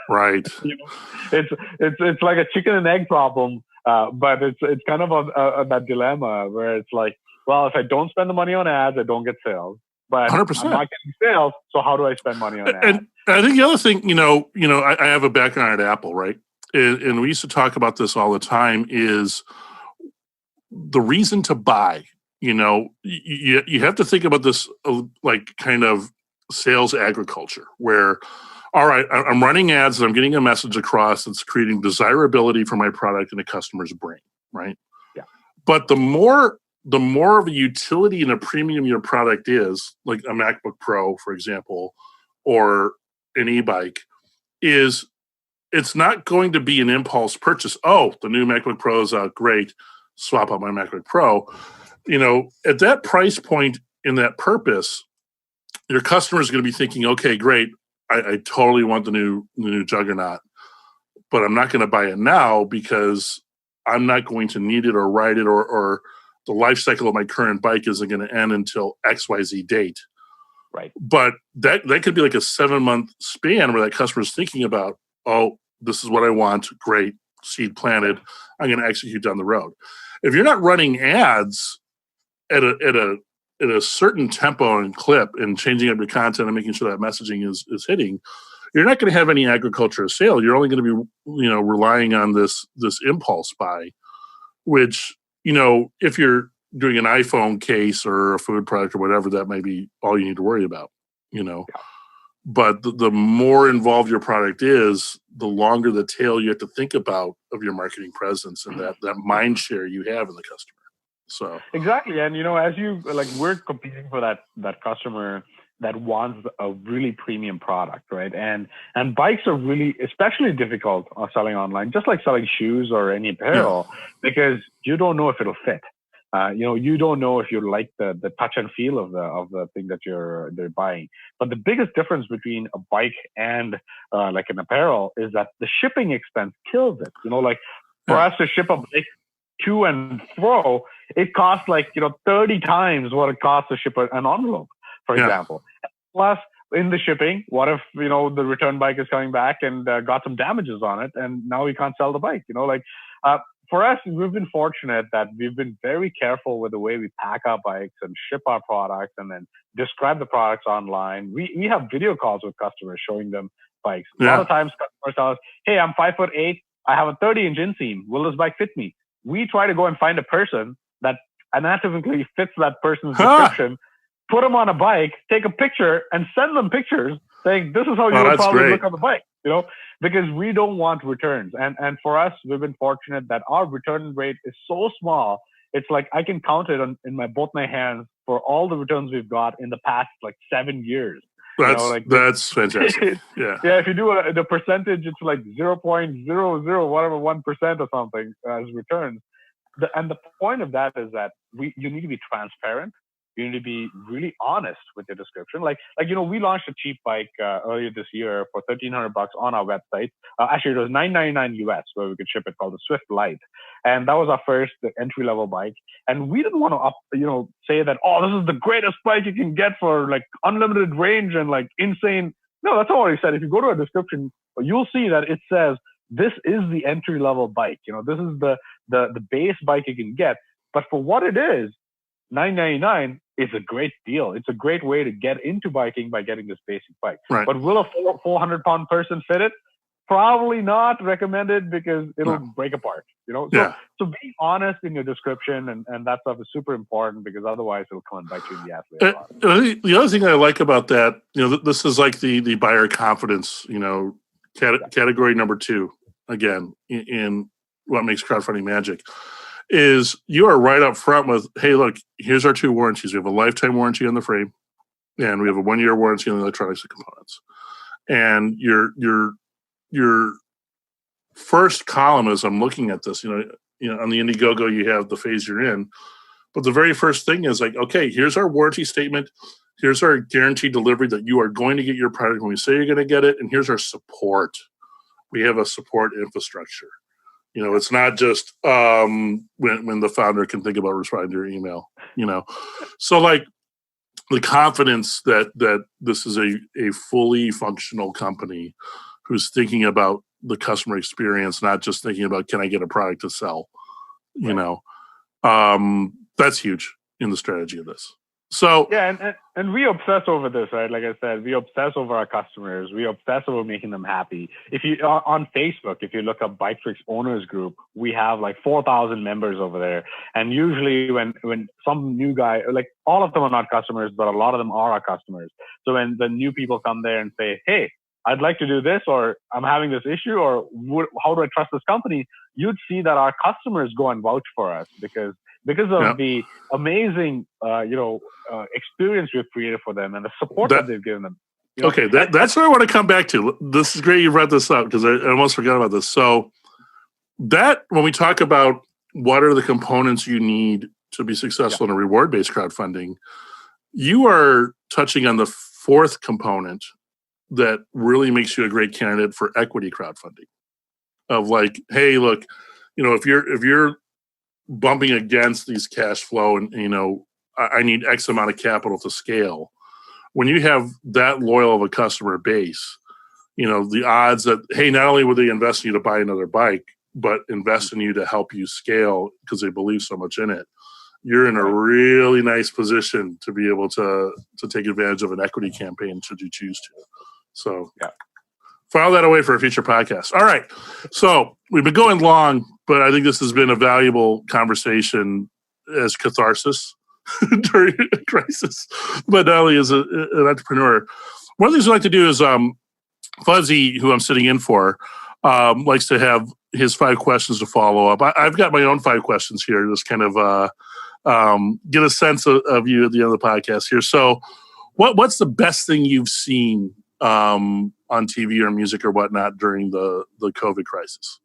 Right.
It's like a chicken and egg problem, but it's kind of that dilemma where it's like, well, if I don't spend the money on ads, I don't get sales. But 100%. I'm not getting sales, so how do I spend money on ads?
And I think the other thing, I have a background at Apple, right? And we used to talk about this all the time, is the reason to buy. You have to think about this like kind of sales agriculture, where, all right, I'm running ads and I'm getting a message across that's creating desirability for my product in a customer's brain, right?
Yeah.
But the more of a utility and a premium your product is, like a MacBook Pro, for example, or an e-bike, is it's not going to be an impulse purchase. Oh, the new MacBook Pro is out, great, swap out my MacBook Pro. At that price point in that purpose, your customer is going to be thinking, okay, great, I totally want the new Juggernaut, but I'm not going to buy it now because I'm not going to need it or ride it, or the life cycle of my current bike isn't going to end until XYZ date.
Right.
But that could be like a 7-month span where that customer is thinking about, oh, this is what I want. Great, seed planted. I'm going to execute down the road. If you're not running ads at a certain tempo and clip and changing up your content and making sure that messaging is hitting, you're not going to have any agriculture sale. You're only going to be, relying on this impulse buy, which, if you're doing an iPhone case or a food product or whatever, that might be all you need to worry about, But the more involved your product is, the longer the tail you have to think about of your marketing presence and that mind share you have in the customer. So
exactly, and as you we're competing for that customer that wants a really premium product, right? And bikes are really especially difficult selling online, just like selling shoes or any apparel, because you don't know if it'll fit. You don't know if you like the touch and feel of the thing that they're buying. But the biggest difference between a bike and like an apparel is that the shipping expense kills it. For us to ship a bike to and fro, it costs 30 times what it costs to ship an envelope, for example. Plus, in the shipping, what if the return bike is coming back and got some damages on it, and now we can't sell the bike? For us, we've been fortunate that we've been very careful with the way we pack our bikes and ship our products and then describe the products online. We have video calls with customers showing them bikes. A lot of times customers tell us, hey, I'm 5'8", I have a 30-inch inseam. Will this bike fit me? We try to go and find a person that anatomically fits that person's description, put them on a bike, take a picture, and send them pictures saying, this is how you would probably look on the bike, because we don't want returns. And for us, we've been fortunate that our return rate is so small. It's like I can count it in both my hands for all the returns we've got in the past 7 years.
That's fantastic. Yeah.
Yeah. If you do the percentage, it's 0.00 whatever 1% or something as returns. And the point of that is that you need to be transparent. You need to be really honest with your description. We launched a cheap bike earlier this year for $1,300 on our website. Actually, it was $999 US where we could ship it, called the Swift Lite, and that was our first entry level bike. And we didn't want to say that, oh, this is the greatest bike you can get for unlimited range and insane. No, that's not what he said. If you go to a description, you'll see that it says this is the entry level bike. This is the base bike you can get. But for what it is, $999 is a great deal. It's a great way to get into biking by getting this basic bike.
Right.
But will a 400-pound person fit it? Probably not recommended, because it'll break apart. So being honest in your description and that stuff is super important, because otherwise it'll come and bite you in the ass later on.
The other thing I like about that, this is like the buyer confidence, category number 2, again, in what makes crowdfunding magic, is you are right up front with, hey, look, here's our 2 warranties. We have a lifetime warranty on the frame, and we have a 1-year warranty on the electronics and components. And your first column, as I'm looking at this, on the Indiegogo, you have the phase you're in. But the very first thing is okay, here's our warranty statement. Here's our guaranteed delivery that you are going to get your product when we say you're going to get it. And here's our support. We have a support infrastructure. It's not just when the founder can think about responding to your email, So the confidence that this is a fully functional company who's thinking about the customer experience, not just thinking about, can I get a product to sell, that's huge in the strategy of this. So
and we obsess over this, right? Like I said, we obsess over our customers. We obsess over making them happy. If you on Facebook, if you look up Biktrix Owners Group, we have 4,000 members over there. And usually when some new guy, all of them are not customers, but a lot of them are our customers. So when the new people come there and say, hey, I'd like to do this, or I'm having this issue, or how do I trust this company? You'd see that our customers go and vouch for us because of the amazing, experience we've created for them and the support that they've given them.
Okay, that's what I want to come back to. This is great you brought this up, because I almost forgot about this. So that, when we talk about what are the components you need to be successful in a reward-based crowdfunding, you are touching on the 4th component that really makes you a great candidate for equity crowdfunding. Of hey, look, if you're bumping against these cash flow and I need X amount of capital to scale, when you have that loyal of a customer base, the odds that, hey, not only will they invest in you to buy another bike, but invest in you to help you scale because they believe so much in it, you're in a really nice position to be able to take advantage of an equity campaign should you choose to. So File that away for a future podcast. All right. So we've been going long, but I think this has been a valuable conversation as catharsis during a crisis, but not only as an entrepreneur. One of the things we like to do is Fuzzy, who I'm sitting in for, likes to have his 5 questions to follow up. I've got my own 5 questions here, just kind of get a sense of you at the end of the podcast here. So what's the best thing you've seen on TV or music or whatnot during the COVID crisis?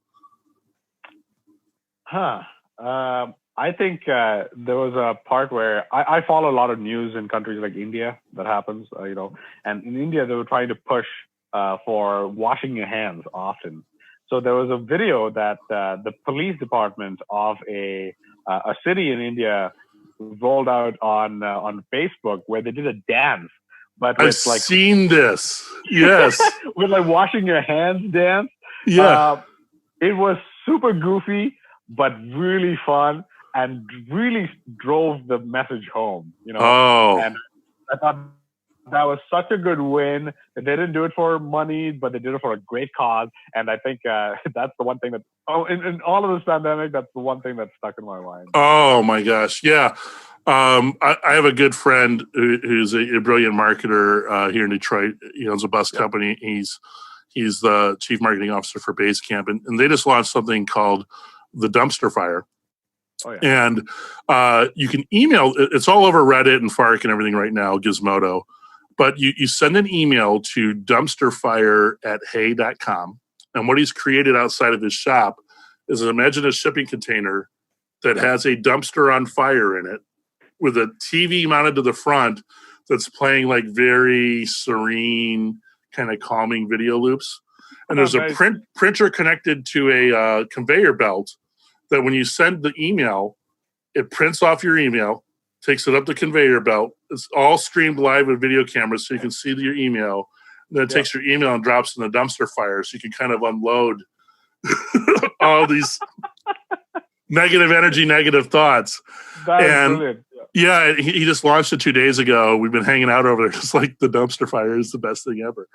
I think there was a part where I follow a lot of news in countries like India that happens, and in India they were trying to push for washing your hands often. So there was a video that the police department of a city in India rolled out on Facebook where they did a dance. But
I've seen this. Yes.
With like washing your hands dance.
Yeah.
It was super goofy, but really fun and really drove the message home,
Oh.
And I thought that was such a good win. They didn't do it for money, but they did it for a great cause. And I think that's the one thing that, in all of this pandemic, that's the one thing that's stuck in my mind.
Oh my gosh. Yeah. I have a good friend who's a brilliant marketer here in Detroit. He owns a bus company. He's the chief marketing officer for Basecamp, and they just launched something called the Dumpster Fire.
Oh, yeah.
And you can email. It's all over Reddit and Fark and everything right now, Gizmodo. But you send an email to dumpsterfire@hey.com, and what he's created outside of his shop is imagine a shipping container that has a dumpster on fire in it, with a TV mounted to the front that's playing like very serene, kind of calming video loops. And there's a printer connected to a conveyor belt that when you send the email, it prints off your email, takes it up the conveyor belt. It's all streamed live with video cameras so you can see your email. And then it takes your email and drops in the dumpster fire so you can kind of unload all these negative energy, negative thoughts.
That is brilliant.
Yeah, he just launched it 2 days ago. We've been hanging out over there just like the dumpster fire is the best thing ever.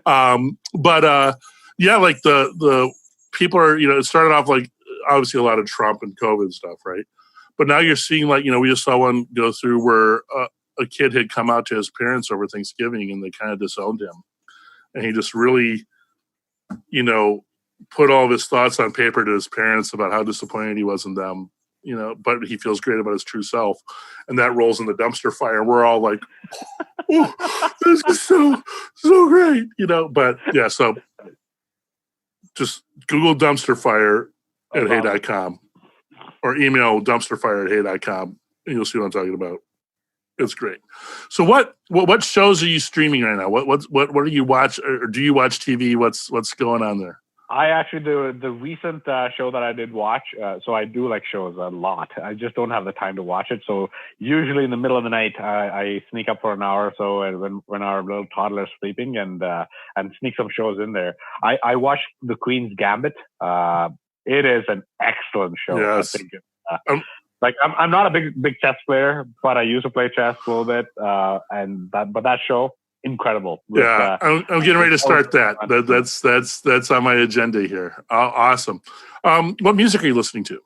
Like the people are, it started off like obviously a lot of Trump and COVID stuff, right? But now you're seeing like, we just saw one go through where a kid had come out to his parents over Thanksgiving and they kind of disowned him. And he just really, put all of his thoughts on paper to his parents about how disappointed he was in them. But he feels great about his true self, and that rolls in the dumpster fire. We're all like, "Oh, this is so great," But yeah, so just Google dumpster fire at hey.com or email dumpsterfire@hey.com, and you'll see what I'm talking about. It's great. So what shows are you streaming right now? What do you watch, or do you watch TV? What's going on there?
I actually do the recent show that I did watch. So I do like shows a lot. I just don't have the time to watch it. So usually in the middle of the night, I sneak up for an hour or so when our little toddler's sleeping and sneak some shows in there. I watched The Queen's Gambit. It is an excellent show.
Yes.
I think I'm not a big chess player, but I used to play chess a little bit. But that show, incredible.
I'm getting ready to start that. That's on my agenda here. Awesome. What music are you listening to?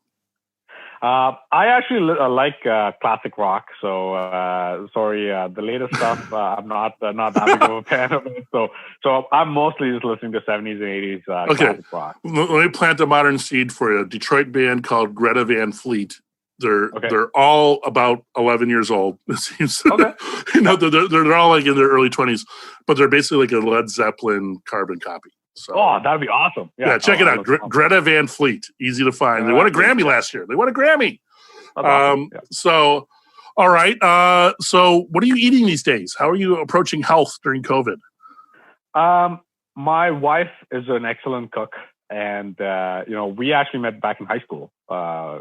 I actually like classic rock. So the latest stuff I'm not that big of a fan of it. So I'm mostly just listening to 70s and 80s classic rock.
Let me plant a modern seed for you. A Detroit band called Greta Van Fleet. They're all about 11 years old. It seems. Okay. They're all like in their early 20s, but they're basically like a Led Zeppelin carbon copy. So,
that'd be awesome.
Yeah, check it out. Greta Van Fleet, easy to find. They won a Grammy last year. Awesome. So, all right. So, what are you eating these days? How are you approaching health during COVID?
My wife is an excellent cook. And, we actually met back in high school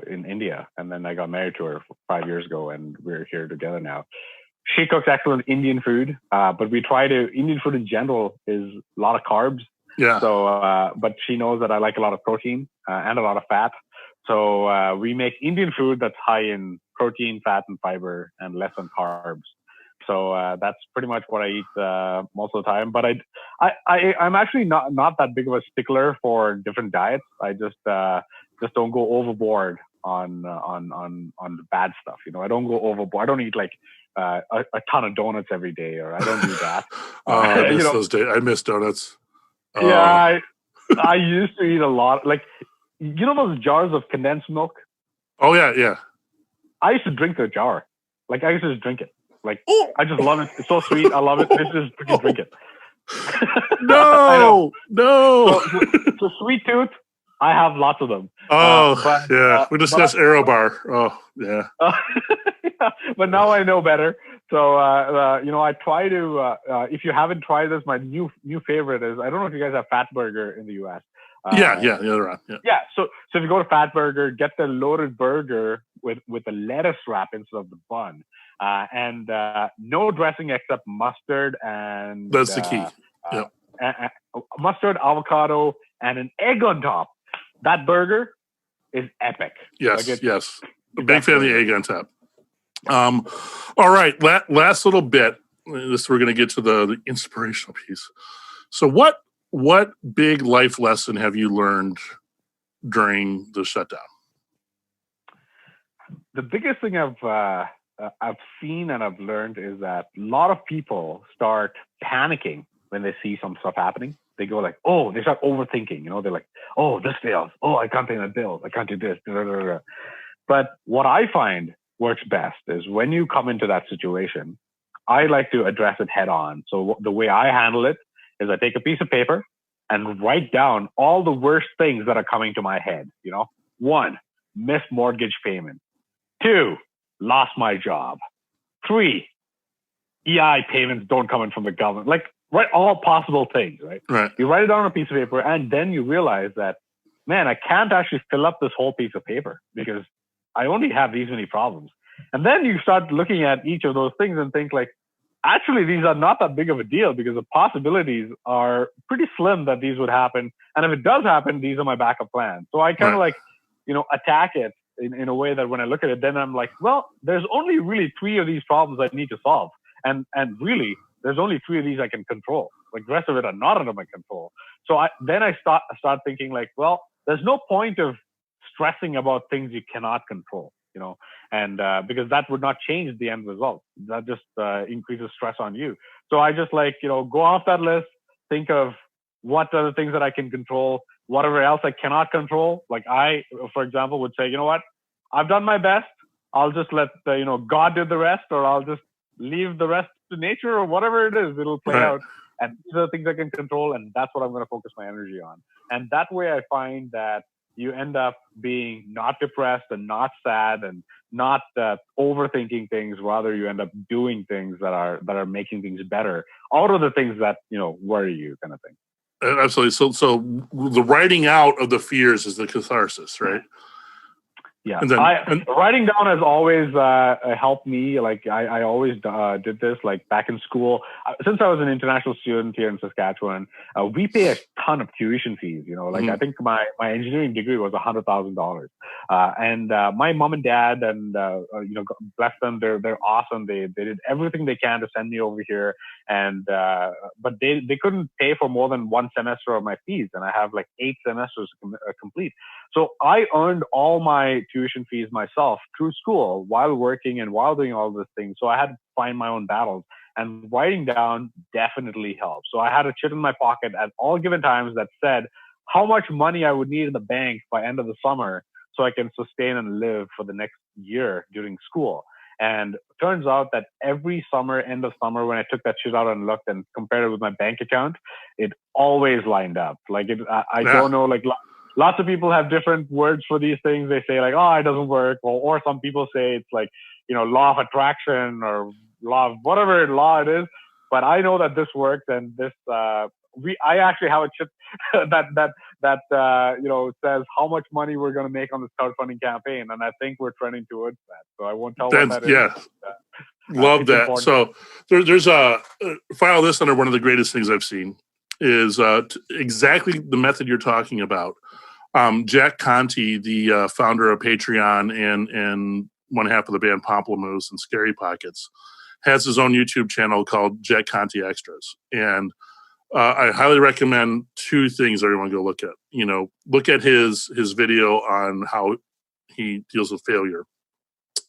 in India. And then I got married to her 5 years ago, and we're here together now. She cooks excellent Indian food, but Indian food in general is a lot of carbs.
Yeah.
So, but she knows that I like a lot of protein and a lot of fat. So we make Indian food that's high in protein, fat, and fiber, and less on carbs. So that's pretty much what I eat most of the time. But I'm actually not that big of a stickler for different diets. I just don't go overboard on the bad stuff. You know, I don't go overboard. I don't eat like a ton of donuts every day, or I don't do that.
I miss those days. I miss donuts.
Yeah, I used to eat a lot. Like, you know those jars of condensed milk?
Oh yeah.
I used to drink the jar. Like, I used to just drink it. Like, I just love it. It's so sweet. I love it. I just freaking drink it.
No.
So sweet tooth, I have lots of them.
We discussed Aerobar. Oh yeah.
Yeah, but now I know better. So I try to. If you haven't tried this, my new favorite is, I don't know if you guys have Fatburger in the U.S.
The other one.
Yeah. So if you go to Fatburger, get the loaded burger with a lettuce wrap instead of the bun, and no dressing except mustard and.
That's the key. Yep.
Mustard, avocado, and an egg on top. That burger is epic.
Yes, yes. A big fan of the egg on top. All right, last little bit. This, we're going to get to the inspirational piece. So what big life lesson have you learned during the shutdown?
The biggest thing I've seen and I've learned is that a lot of people start panicking when they see some stuff happening. They go like, oh, they start overthinking. You know, they're like, oh, this fails. Oh, I can't pay my bills. I can't do this. But what I find works best is when you come into that situation, I like to address it head on. So the way I handle it is I take a piece of paper and write down all the worst things that are coming to my head. You know, 1, missed mortgage payment. 2, lost my job. 3, EI payments don't come in from the government. Like, write all possible things, right?
Right.
You write it down on a piece of paper, and then you realize that, man, I can't actually fill up this whole piece of paper because I only have these many problems. And then you start looking at each of those things and think like, actually, these are not that big of a deal because the possibilities are pretty slim that these would happen. And if it does happen, these are my backup plans. So I kind of attack it in a way that when I look at it, then I'm like, well, there's only really 3 of these problems I need to solve. And really, there's only 3 of these I can control. Like, the rest of it are not under my control. So I start thinking like, well, there's no point of stressing about things you cannot control, you know, and because that would not change the end result. That just increases stress on you. So I just go off that list, think of what are the things that I can control, whatever else I cannot control. Like I, for example, would say, you know what, I've done my best. I'll just let God do the rest, or I'll just leave the rest to nature, or whatever it is, it'll play out. And these are the things I can control, and that's what I'm going to focus my energy on. And that way I find that you end up being not depressed and not sad and not overthinking things. Rather, you end up doing things that are making things better out of the things that, worry you, kind of thing.
Absolutely. So the writing out of the fears is the catharsis, right?
Yeah, writing down has always helped me. Like I always did this. Like back in school, since I was an international student here in Saskatchewan, we pay a ton of tuition fees. I think my engineering degree was $100,000, and my mom and dad, and bless them, they're awesome. They did everything they can to send me over here, and but they couldn't pay for more than 1 semester of my fees, and I have like 8 semesters complete. So I earned all my tuition fees myself through school while working and while doing all these things. So I had to find my own battles, and writing down definitely helped. So I had a chit in my pocket at all given times that said how much money I would need in the bank by end of the summer so I can sustain and live for the next year during school. And it turns out that every summer, end of summer, when I took that shit out and looked and compared it with my bank account, it always lined up. Like I don't know, like lots of people have different words for these things. They say like, oh, it doesn't work. Or some people say it's like, law of attraction or law of whatever law it is. But I know that this works, and this, I actually have a chip that says how much money we're going to make on this crowdfunding campaign. And I think we're trending towards that. So I won't tell what that is.
Yeah. Love that. Important. So there's file this under one of the greatest things I've seen is exactly the method you're talking about. Jack Conte, the founder of Patreon and one half of the band Pomplamoose and Scary Pockets, has his own YouTube channel called Jack Conti Extras. And I highly recommend two things everyone go look at. Look at his video on how he deals with failure.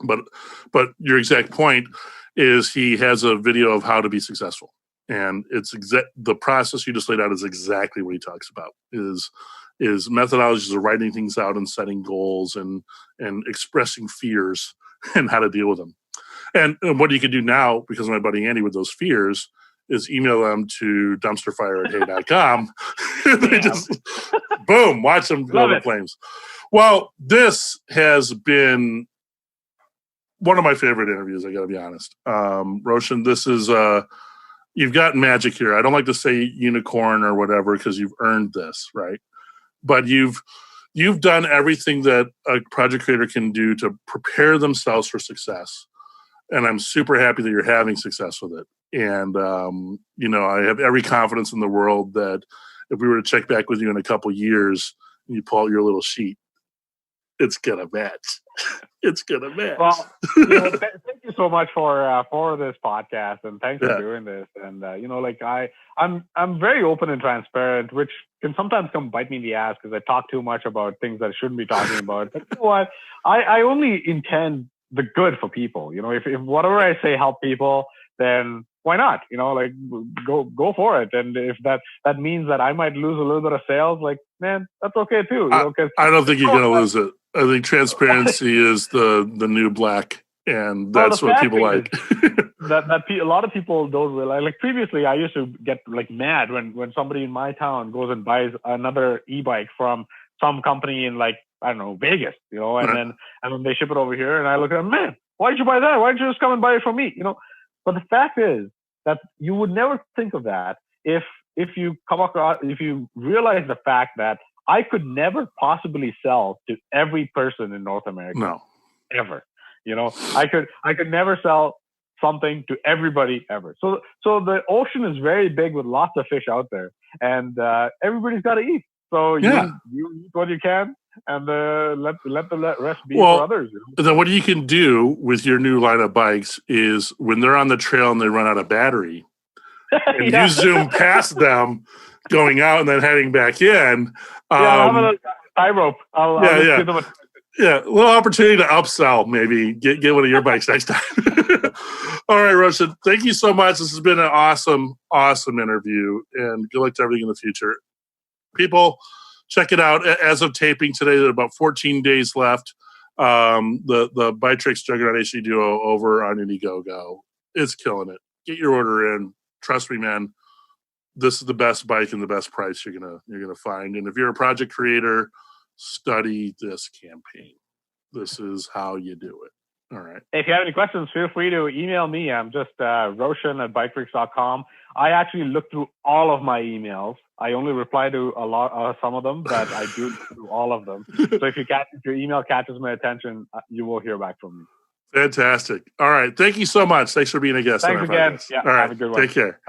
But your exact point is he has a video of how to be successful. And it's the process you just laid out is exactly what he talks about, is methodologies of writing things out and setting goals and expressing fears and how to deal with them. And what you can do now, because of my buddy Andy with those fears, is email them to dumpsterfire@hey.com. They just, boom, watch them go to flames. Well, this has been one of my favorite interviews, I got to be honest. Roshan, this is, you've got magic here. I don't like to say unicorn or whatever because you've earned this, right? But you've done everything that a project creator can do to prepare themselves for success. And I'm super happy that you're having success with it. And, I have every confidence in the world that if we were to check back with you in a couple years and you pull out your little sheet, it's going to match. It's going to match.
Well, thank you so much for this podcast, and thanks for doing this. And, I'm very open and transparent, which can sometimes come bite me in the ass because I talk too much about things that I shouldn't be talking about. But you know what? I only intend the good for people. If whatever I say help people, then why not? Go for it. And if that means that I might lose a little bit of sales, man, that's okay too.
I don't think you're going to lose it. I think transparency is the new black, and that's what people like.
that a lot of people don't realize. Like previously, I used to get mad when somebody in my town goes and buys another e-bike from some company in Vegas, and then they ship it over here, and I look at them, man, why did you buy that? Why didn't you just come and buy it from me? But the fact is that you would never think of that if you realize the fact that I could never possibly sell to every person in North America.
No.
Ever. I could never sell something to everybody ever. So the ocean is very big with lots of fish out there, and everybody's got to eat. So you eat what you can, and let the rest be for others.
Then what you can do with your new line of bikes is when they're on the trail and they run out of battery, and you zoom past them going out and then heading back in.
I'm a tie rope. I'll give them
a little opportunity to upsell, maybe get one of your bikes next time. All right, Roshan, thank you so much. This has been an awesome interview, and good luck to everything in the future. People, check it out. As of taping today, there are about 14 days left. The Biktrix Juggernaut HD Duo over on Indiegogo. It's killing it. Get your order in. Trust me, man. This is the best bike and the best price you're gonna find. And if you're a project creator, study this campaign. This is how you do it. All right.
If you have any questions, feel free to email me. I'm just Roshan@biktrix.com. I actually look through all of my emails. I only reply to some of them, but I do look through all of them. So if your email catches my attention, you will hear back from me.
Fantastic. All right. Thank you so much. Thanks for being a guest.
Thanks again.
All right.
Have a good one.
Take care.